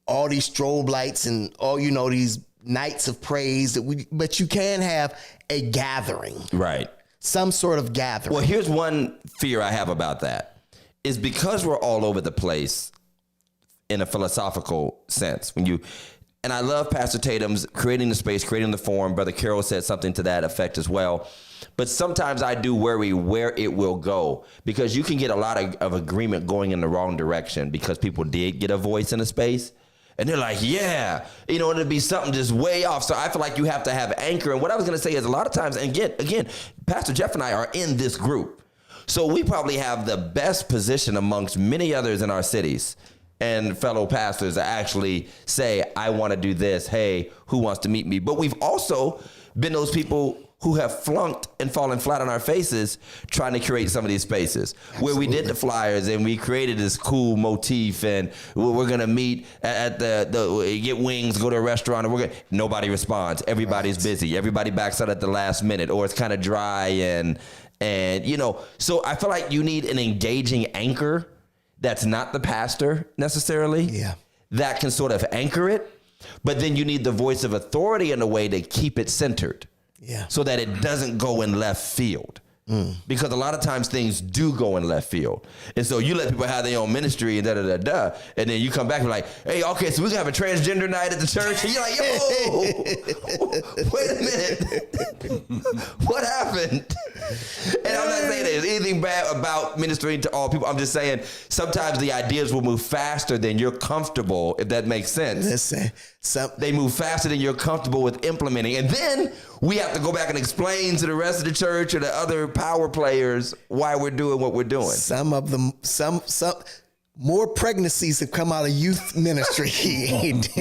all these strobe lights and all, you know, these nights of praise but you can have a gathering. Right. Some sort of gathering. Well, here's one fear I have about that is because we're all over the place in a philosophical sense. And I love Pastor Tatum's creating the space, creating the forum. Brother Carroll said something to that effect as well. But sometimes I do worry where it will go because you can get a lot of agreement going in the wrong direction because people did get a voice in a space. And they're like, yeah, you know, it'll be something just way off. So I feel like you have to have anchor. And what I was going to say is a lot of times, and again, Pastor Jeff and I are in this group. So we probably have the best position amongst many others in our cities and fellow pastors that actually say, I want to do this. Hey, who wants to meet me? But we've also been those people who have flunked and fallen flat on our faces trying to create some of these spaces. Absolutely. Where we did the flyers and we created this cool motif and we're going to meet at the get wings, go to a restaurant, and nobody responds. Everybody's busy. Everybody backs out at the last minute, or it's kind of dry and you know, so I feel like you need an engaging anchor that's not the pastor necessarily. Yeah. That can sort of anchor it, but then you need the voice of authority in a way to keep it centered. Yeah. So that it doesn't go in left field. Because a lot of times things do go in left field. And so you let people have their own ministry and and then you come back and be like, hey, okay, so we're gonna have a transgender night at the church. And you're like, yo, wait a minute. What happened? And I'm not saying there's anything bad about ministering to all people. I'm just saying sometimes the ideas will move faster than you're comfortable, if that makes sense. Listen, they move faster than you're comfortable with implementing. And then we have to go back and explain to the rest of the church or the other power players why we're doing what we're doing. Some of them, some more pregnancies have come out of youth ministry. I ain't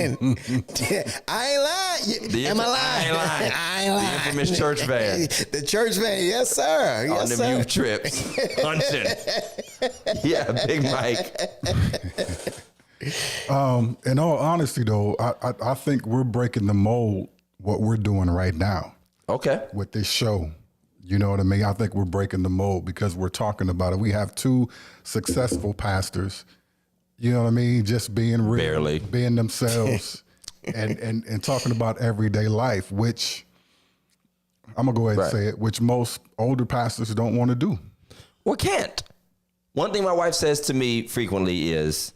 lying. Am I lying? I ain't lying. The infamous church van. The church van, yes, sir. On them youth trips. Hunting. Yeah, Big Mike. In all honesty, though, I think we're breaking the mold, what we're doing right now. Okay. With this show. You know what I mean? I think we're breaking the mold because we're talking about it. We have two successful pastors, you know what I mean? Just being real, barely being themselves and talking about everyday life, which I'm going to go ahead and say it, which most older pastors don't want to do. Well, can't. One thing my wife says to me frequently is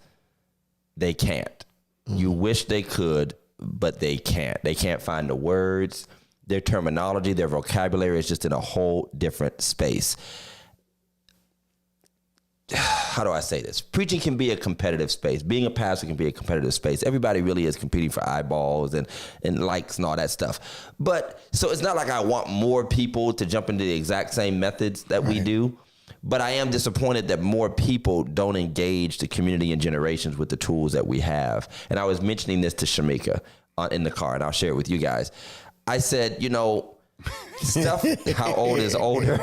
they can't. You wish they could, but they can't. They can't find the words. Their terminology, their vocabulary is just in a whole different space. How do I say this? Preaching can be a competitive space. Being a pastor can be a competitive space. Everybody really is competing for eyeballs and likes and all that stuff. But so it's not like I want more people to jump into the exact same methods that we do. But I am disappointed that more people don't engage the community and generations with the tools that we have. And I was mentioning this to Shamika in the car, and I'll share it with you guys. I said, you know, stuff, how old is older?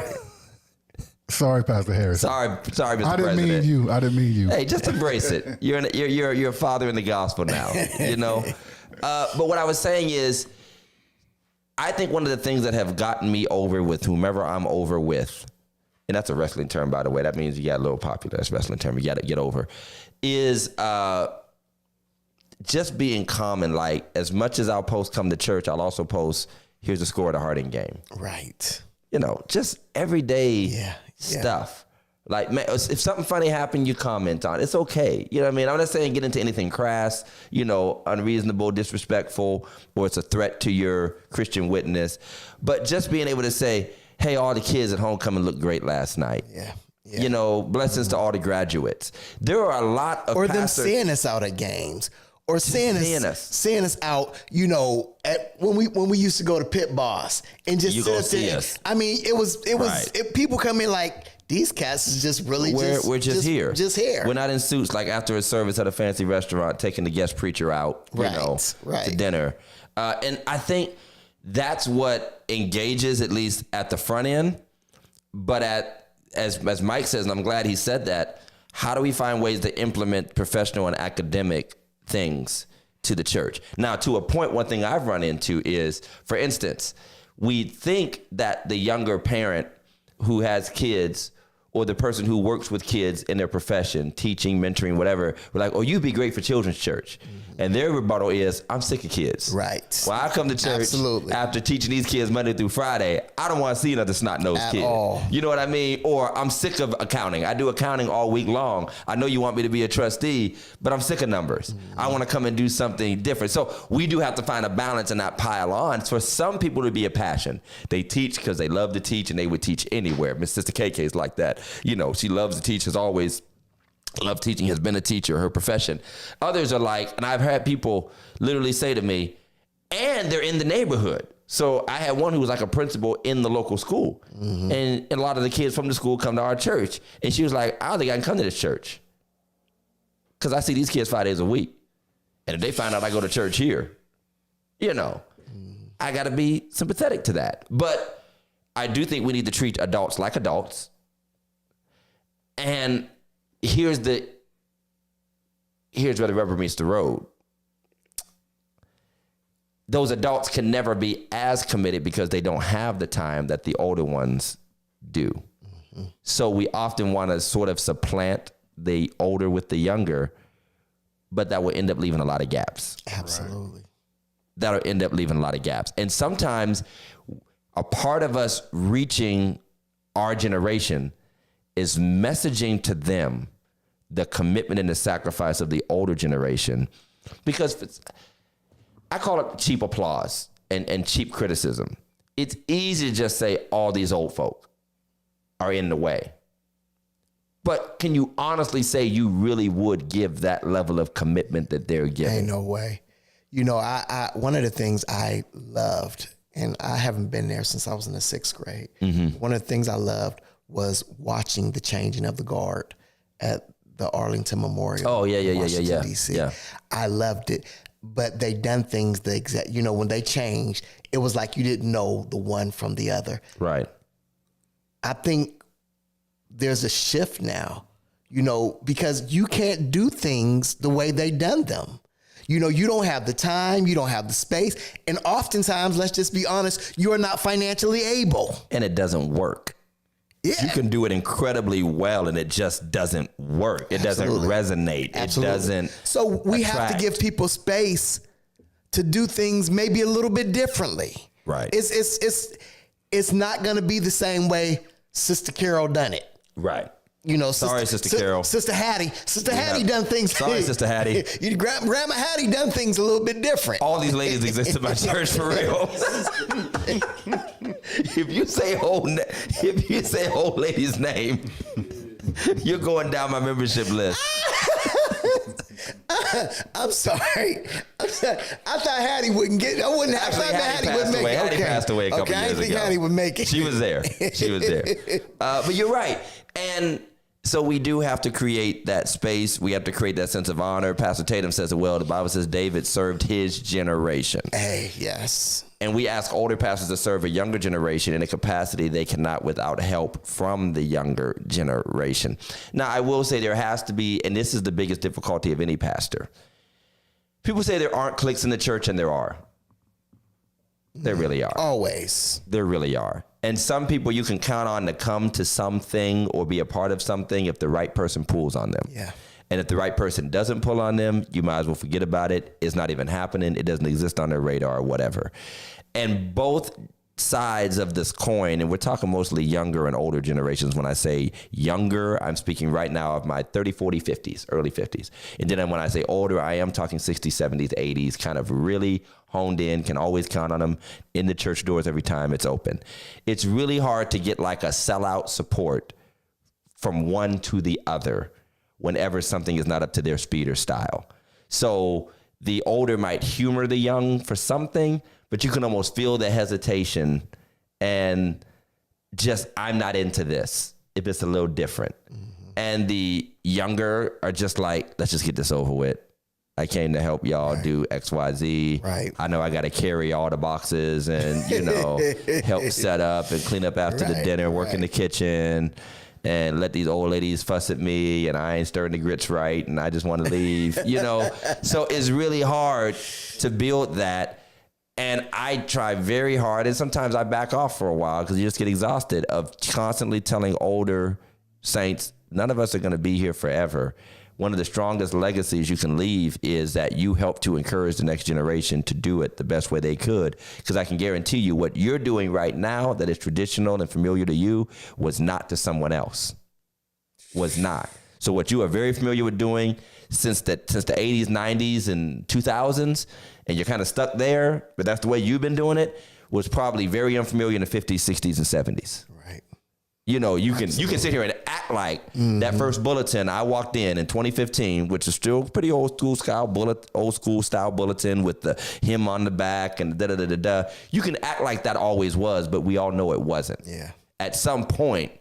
Sorry, Pastor Harris. Sorry, Mr. President. I didn't mean you. Hey, just embrace it. You're a father in the gospel now, you know? But what I was saying is, I think one of the things that have gotten me over with whomever I'm over with, and that's a wrestling term, by the way. That means you got a little popular. That's a wrestling term. You got to get over. Is just being common. Like, as much as I'll post come to church, I'll also post, here's the score of the Harding game. Right. You know, just everyday stuff. Like, man, if something funny happened, you comment on it. It's okay. You know what I mean? I'm not saying get into anything crass, you know, unreasonable, disrespectful, or it's a threat to your Christian witness. But just being able to say, hey, all the kids at homecoming looked great last night. Yeah. You know, blessings to all the graduates. There are a lot of or pastors. them seeing us out at games. Or seeing us out, you know, when we used to go to Pit Boss and just sit up there. I mean, it was people come in like, these cats is just really we're just here. Just here. We're not in suits like after a service at a fancy restaurant taking the guest preacher out, you know, to dinner. And I think that's what engages, at least at the front end. But as Mike says, and I'm glad he said that, how do we find ways to implement professional and academic things to the church? Now, to a point, one thing I've run into is, for instance, we think that the younger parent who has kids or the person who works with kids in their profession, teaching, mentoring, whatever, we're like, oh, you'd be great for children's church. And their rebuttal is, I'm sick of kids. Right. When I come to church after teaching these kids Monday through Friday, I don't want to see another snot-nosed kid. All. You know what I mean? Or I'm sick of accounting. I do accounting all week long. I know you want me to be a trustee, but I'm sick of numbers. I want to come and do something different. So we do have to find a balance and not pile on. For some people to be a passion. They teach because they love to teach, and they would teach anywhere. Miss Sister KK is like that. You know, she loves to teach, has always loved teaching, has been a teacher, her profession. Others are like, and I've had people literally say to me, and they're in the neighborhood. So I had one who was like a principal in the local school. And a lot of the kids from the school come to our church. And she was like, I don't think I can come to this church, because I see these kids 5 days a week. And if they find out I go to church here, you know, I got to be sympathetic to that. But I do think we need to treat adults like adults. And here's where the rubber meets the road. Those adults can never be as committed because they don't have the time that the older ones do. So we often want to sort of supplant the older with the younger, but that will end up leaving a lot of gaps. Absolutely. That'll end up leaving a lot of gaps. And sometimes a part of us reaching our generation is messaging to them the commitment and the sacrifice of the older generation, because I call it cheap applause and cheap criticism. It's easy to just say all these old folk are in the way. But can you honestly say you really would give that level of commitment that they're giving? Ain't no way. You know, I one of the things I loved, and I haven't been there since I was in the 6th grade. One of the things I loved was watching the changing of the guard at the Arlington Memorial. Oh, yeah. DC. Yeah. I loved it. But they done things the exact, you know, when they changed, it was like you didn't know the one from the other. Right. I think there's a shift now, you know, because you can't do things the way they done them. You know, you don't have the time, you don't have the space, and oftentimes, let's just be honest, you are not financially able. And it doesn't work. Yeah. You can do it incredibly well, and it just doesn't work. It doesn't resonate. Absolutely. It doesn't. So we have to give people space to do things maybe a little bit differently. Right. It's not going to be the same way Sister Carol done it. Right. You know, Sister Carol. Sister Hattie done things. Sorry, Sister Hattie. Grandma Hattie done things a little bit different. All these ladies exist in my church for real. If you say whole lady's name, you're going down my membership list. I'm sorry. I thought Hattie wouldn't get. I wouldn't. I thought Hattie would make it. Hattie passed away a couple years ago. I didn't think Hattie would make it. She was there. But you're right. And so we do have to create that space. We have to create that sense of honor. Pastor Tatum says it well. The Bible says David served his generation. Hey, yes. And we ask older pastors to serve a younger generation in a capacity they cannot without help from the younger generation. Now, I will say there has to be, and this is the biggest difficulty of any pastor. People say there aren't cliques in the church, and there are. There really are. Always. There really are. And some people you can count on to come to something or be a part of something if the right person pulls on them. Yeah. And if the right person doesn't pull on them, you might as well forget about it. It's not even happening. It doesn't exist on their radar or whatever. And both sides of this coin, and we're talking mostly younger and older generations. When I say younger, I'm speaking right now of my 30, 40, 50s, early 50s. And then when I say older, I am talking 60s, 70s, 80s, kind of really honed in, can always count on them in the church doors every time it's open. It's really hard to get like a sellout support from one to the other whenever something is not up to their speed or style. So the older might humor the young for something, but you can almost feel the hesitation and just, I'm not into this if it's a little different. Mm-hmm. And the younger are just like, let's just get this over with. I came to help y'all do XYZ. Right. I know I got to carry all the boxes and, help set up and clean up after the dinner, work in the kitchen, and let these old ladies fuss at me, and I ain't stirring the grits right, and I just want to leave, So it's really hard to build that. And I try very hard, and sometimes I back off for a while because you just get exhausted of constantly telling older saints, none of us are going to be here forever. One of the strongest legacies you can leave is that you help to encourage the next generation to do it the best way they could. Because I can guarantee you what you're doing right now that is traditional and familiar to you was not to someone else. Was not. So what you are very familiar with doing since the 80s, 90s, and 2000s, and you're kind of stuck there, but that's the way you've been doing it, was probably very unfamiliar in the 50s, 60s, and 70s. Right. You can sit here and act like that first bulletin I walked in 2015, which is still pretty old school style bulletin with the hymn on the back and da da da da da. You can act like that always was, but we all know it wasn't. Yeah. At some point,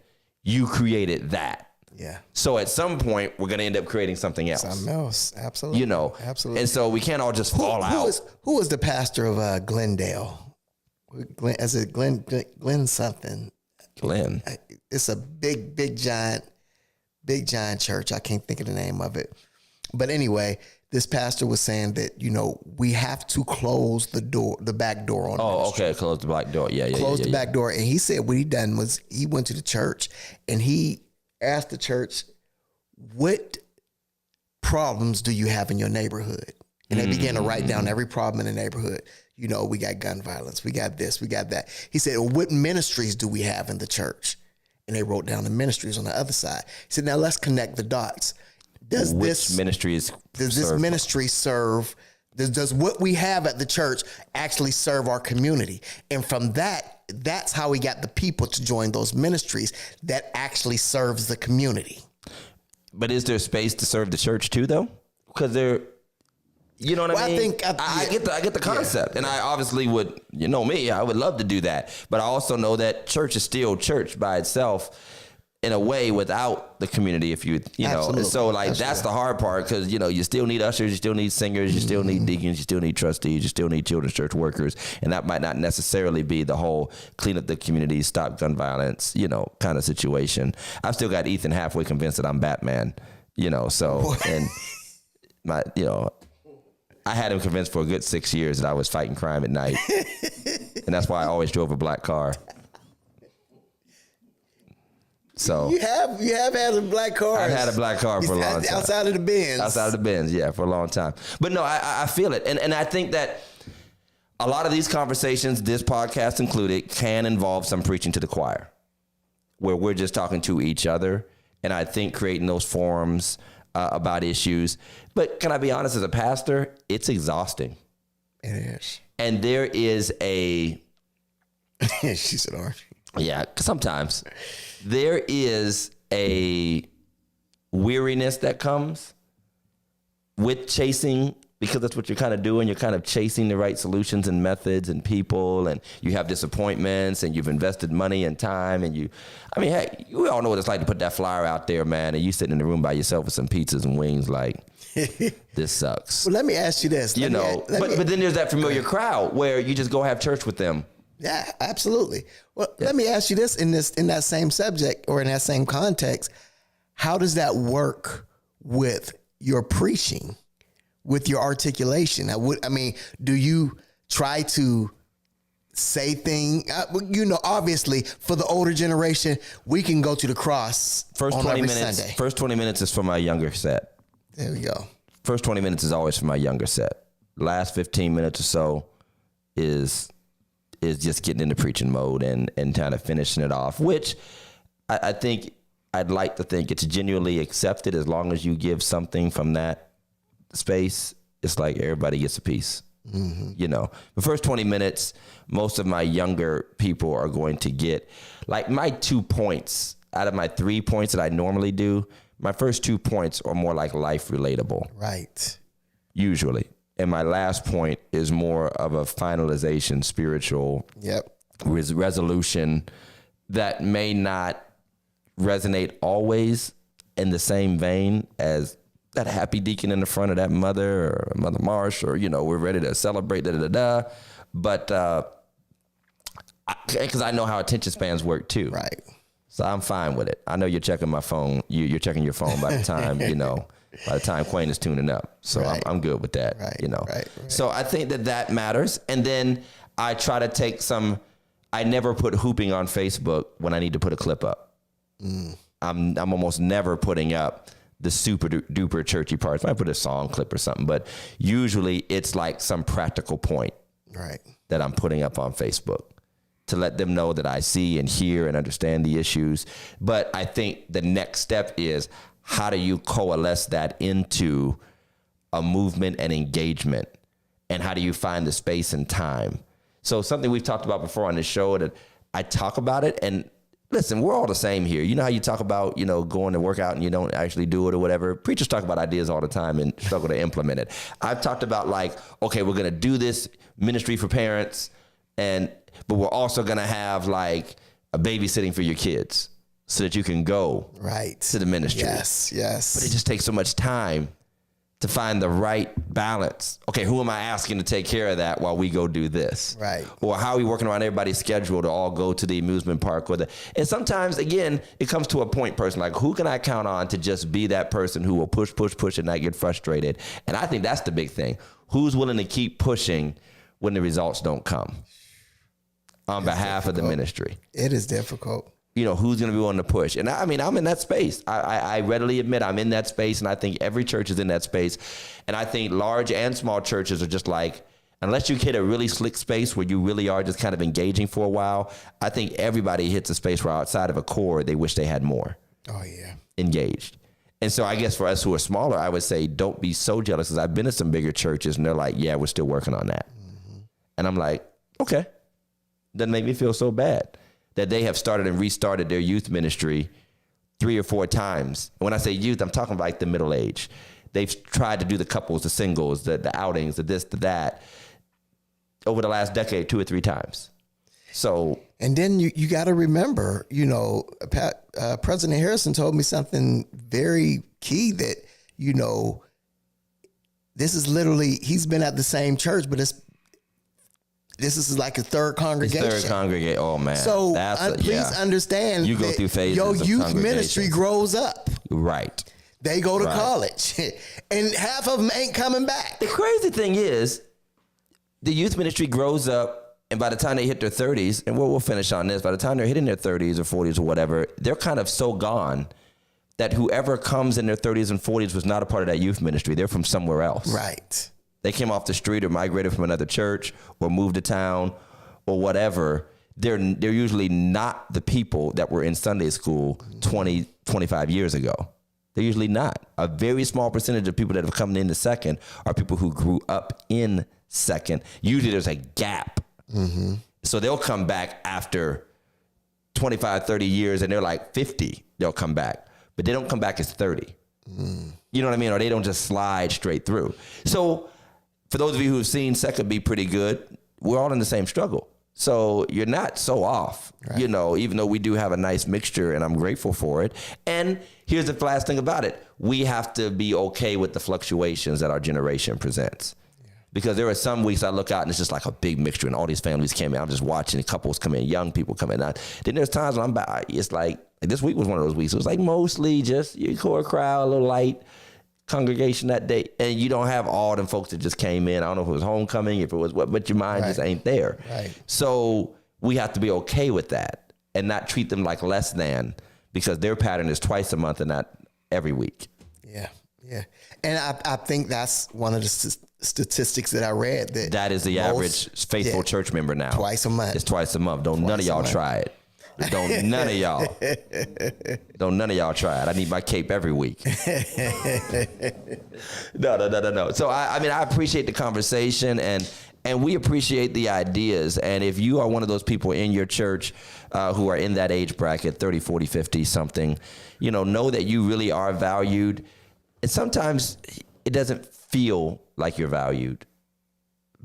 you created that. Yeah. So at some point, we're going to end up creating something else. Something else. Absolutely. Absolutely. And so we can't all just fall out. Who was the pastor of Glendale? Glenn something? Glenn. It's a big giant church. I can't think of the name of it. But anyway, this pastor was saying that, we have to close the back door on ministry. Okay. Close the back door. Yeah. Close the back door. And he said what he done was he went to the church and he asked the church, what problems do you have in your neighborhood? And they began to write down every problem in the neighborhood. We got gun violence. We got this. We got that. He said, what ministries do we have in the church? And they wrote down the ministries on the other side. He said, now let's connect the dots. Does this ministry serve? Does what we have at the church actually serve our community? And from that's how we got the people to join those ministries that actually serves the community. But is there space to serve the church too, though? Because you know what I mean? I get the concept, and I obviously would, me, I would love to do that. But I also know that church is still church by itself in a way without the community, if you know. Absolutely. So that's the hard part, because you still need ushers, you still need singers, you still need deacons, you still need trustees, you still need children's church workers, and that might not necessarily be the whole clean up the community, stop gun violence, kind of situation. I've still got Ethan halfway convinced that I'm Batman, so and my I had him convinced for a good 6 years that I was fighting crime at night, and that's why I always drove a black car. So you have had a black car. I've had a black car for a long time. Outside of the Benz. Outside of the Benz, yeah, for a long time. But no, I feel it. And I think that a lot of these conversations, this podcast included, can involve some preaching to the choir, where we're just talking to each other. And I think creating those forums about issues. But can I be honest, as a pastor, it's exhausting. It is. And there is a... She said, "Orange." Yeah, sometimes there is a weariness that comes with chasing, because that's what you're kind of doing. You're kind of chasing the right solutions and methods and people, and you have disappointments, and you've invested money and time, and hey, we all know what it's like to put that flyer out there, man, and you sitting in the room by yourself with some pizzas and wings like, this sucks. Well, let me ask you this. But then there's that familiar crowd where you just go have church with them. Yeah, absolutely. Well, Let me ask you this in that same subject or in that same context. How does that work with your preaching, with your articulation? Do you try to say things? Obviously, for the older generation, we can go to the cross First on 20 every minutes. Sunday. First 20 minutes is for my younger set. There we go. First 20 minutes is always for my younger set. Last 15 minutes or so is just getting into preaching mode and kind of finishing it off, which I think I'd like to think it's genuinely accepted as long as you give something from that space. It's like everybody gets a piece. Mm-hmm. The first 20 minutes, most of my younger people are going to get like my 2 points out of my 3 points that I normally do. My first 2 points are more like life relatable. Right. Usually. And my last point is more of a finalization, spiritual resolution that may not resonate always in the same vein as that happy deacon in the front of that mother or Mother Marsh, or, we're ready to celebrate, But, because I know how attention spans work too. Right. So I'm fine with it. I know you're checking my phone. You're checking your phone by the time, by the time Quayne is tuning up. So Right. I'm good with that, Right. So I think that matters. And then I try to take I never put hooping on Facebook when I need to put a clip up. I'm almost never putting up the super duper churchy parts. I might put a song clip or something, but usually it's like some practical point Right. that I'm putting up on Facebook to let them know that I see and hear and understand the issues. But I think the next step is, how do you coalesce that into a movement and engagement? And how do you find the space and time? So something we've talked about before on this show, that I talk about it, and listen, we're all the same here. You know how you talk about, going to work out and you don't actually do it or whatever? Preachers talk about ideas all the time and struggle to implement it. I've talked about okay, we're going to do this ministry for parents, but we're also going to have a babysitting for your kids so that you can go Right. to the ministry. Yes. But it just takes so much time to find the right balance. Okay, who am I asking to take care of that while we go do this? Right. Or how are we working around everybody's schedule to all go to the amusement park? And sometimes, again, it comes to a point person, who can I count on to just be that person who will push and not get frustrated? And I think that's the big thing. Who's willing to keep pushing when the results don't come on behalf of the ministry? It is difficult. Who's going to be willing to push? And I'm in that space. I readily admit I'm in that space, and I think every church is in that space. And I think large and small churches are just unless you hit a really slick space where you really are just kind of engaging for a while, I think everybody hits a space where outside of a core, they wish they had more engaged. And so I guess for us who are smaller, I would say don't be so jealous, because I've been to some bigger churches and they're like, yeah, we're still working on that. Mm-hmm. And I'm like, okay, doesn't make me feel so bad that they have started and restarted their youth ministry 3 or 4 times. And when I say youth, I'm talking about the middle age. They've tried to do the couples, the singles, the outings, the this, the that, over the last decade 2 or 3 times. So, and then you got to remember, President Harrison told me something very key, that, this is literally, he's been at the same church, but this is like a third congregation. Oh man! So please understand, you go through phases. Your youth ministry grows up. Right. They go to college, and half of them ain't coming back. The crazy thing is, the youth ministry grows up, and by the time they hit their 30s, and we'll finish on this, by the time they're hitting their 30s or 40s or whatever, they're kind of so gone that whoever comes in their 30s and 40s was not a part of that youth ministry. They're from somewhere else. Right. They came off the street or migrated from another church or moved to town or whatever. They're usually not the people that were in Sunday school 20, 25 years ago. They're usually not. A very small percentage of people that have come in the second are people who grew up in second. Usually there's a gap. Mm-hmm. So they'll come back after 25, 30 years, and they're like 50. They'll come back, but they don't come back as 30. Mm. You know what I mean? Or they don't just slide straight through. So for those of you who have seen second be pretty good, we're all in the same struggle. So you're not so off, right. Even though we do have a nice mixture, and I'm grateful for it. And here's the last thing about it. We have to be okay with the fluctuations that our generation presents. Yeah. Because there are some weeks I look out and it's just like a big mixture, and all these families came in. I'm just watching couples come in, young people come in. Then there's times when it's like this week was one of those weeks. It was like mostly just your core crowd, a little light congregation that day, and you don't have all them folks that just came in. I don't know if it was homecoming, if it was what, but your mind just ain't there. Right. So we have to be okay with that and not treat them like less than, because their pattern is twice a month and not every week. Yeah. And I think that's one of the statistics that I read. That is the average faithful church member now. Twice a month. It's twice a month. None of y'all try it. Don't none of y'all try it. I need my cape every week. No. So I appreciate the conversation, and we appreciate the ideas. And if you are one of those people in your church who are in that age bracket, 30, 40, 50 something, know that you really are valued. And sometimes it doesn't feel like you're valued,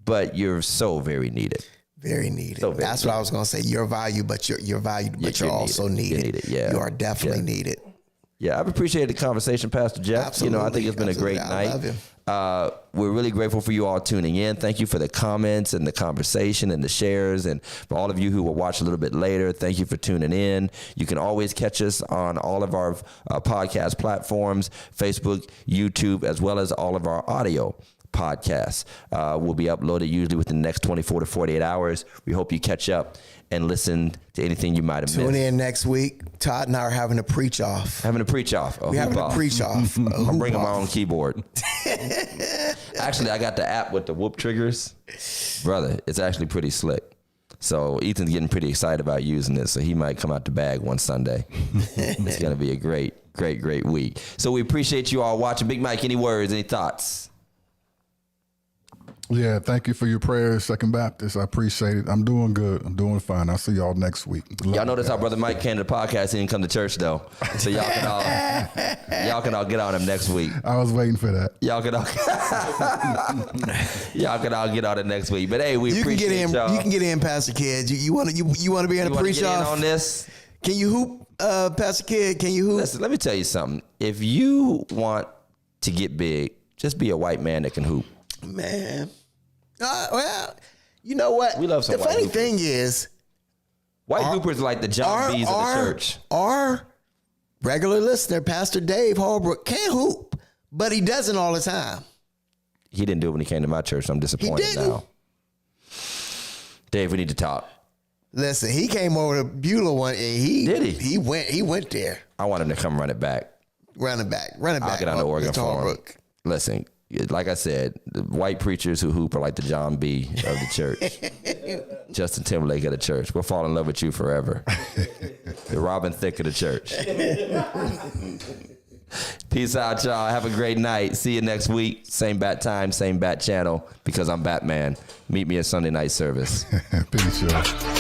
but you're so very needed. Very needed. So that's what I was going to say. You're valued, but you're valued, but you're also needed. Yeah. You are definitely needed. Yeah, I've appreciated the conversation, Pastor Jeff. Absolutely. I think it's been a great I night. love you. We're really grateful for you all tuning in. Thank you for the comments and the conversation and the shares. And for all of you who will watch a little bit later, thank you for tuning in. You can always catch us on all of our podcast platforms, Facebook, YouTube, as well as all of our audio podcasts. Will be uploaded usually within the next 24 to 48 hours. We hope you catch up and listen to anything you might have Tune missed. in next week. Todd and I are having a preach off. Having a preach off. We're having a preach off. I'm bringing my own keyboard. Actually, I got the app with the whoop triggers. Brother, it's actually pretty slick. So Ethan's getting pretty excited about using this, so he might come out the bag one Sunday. It's going to be a great week. So we appreciate you all watching. Big Mike, any words, any thoughts? Yeah, thank you for your prayers, Second Baptist. I appreciate it. I'm doing good. I'm doing fine. I'll see y'all next week. Y'all notice how Brother Mike came to the podcast. He didn't come to church, though. So y'all can all get on him next week. I was waiting for that. Y'all can all get on it next week. But hey, we appreciate y'all. You can get in, Pastor Kid. You want to be in a preach off on this? Can you hoop, Pastor Kid? Can you hoop? Listen, let me tell you something. If you want to get big, just be a white man that can hoop. Man. Well, you know what? We love some the white funny hoopers. thing is, White hoopers like the John B's of the church. Our regular listener, Pastor Dave Holbrook, can hoop, but he doesn't all the time. He didn't do it when he came to my church, so I'm disappointed didn't? now. Dave, we need to talk. Listen, he came over to Beulah one, and Did he? He went there. I want him to come run it back. Running back. I'll get on the organ Mr. for him. Holbrook. Listen, like I said, the white preachers who hoop are like the John B. of the church. Justin Timberlake of the church. We'll fall in love with you forever. The Robin Thicke of the church. Peace out, y'all. Have a great night. See you next week. Same bat time, same bat channel, because I'm Batman. Meet me at Sunday night service. Peace, y'all.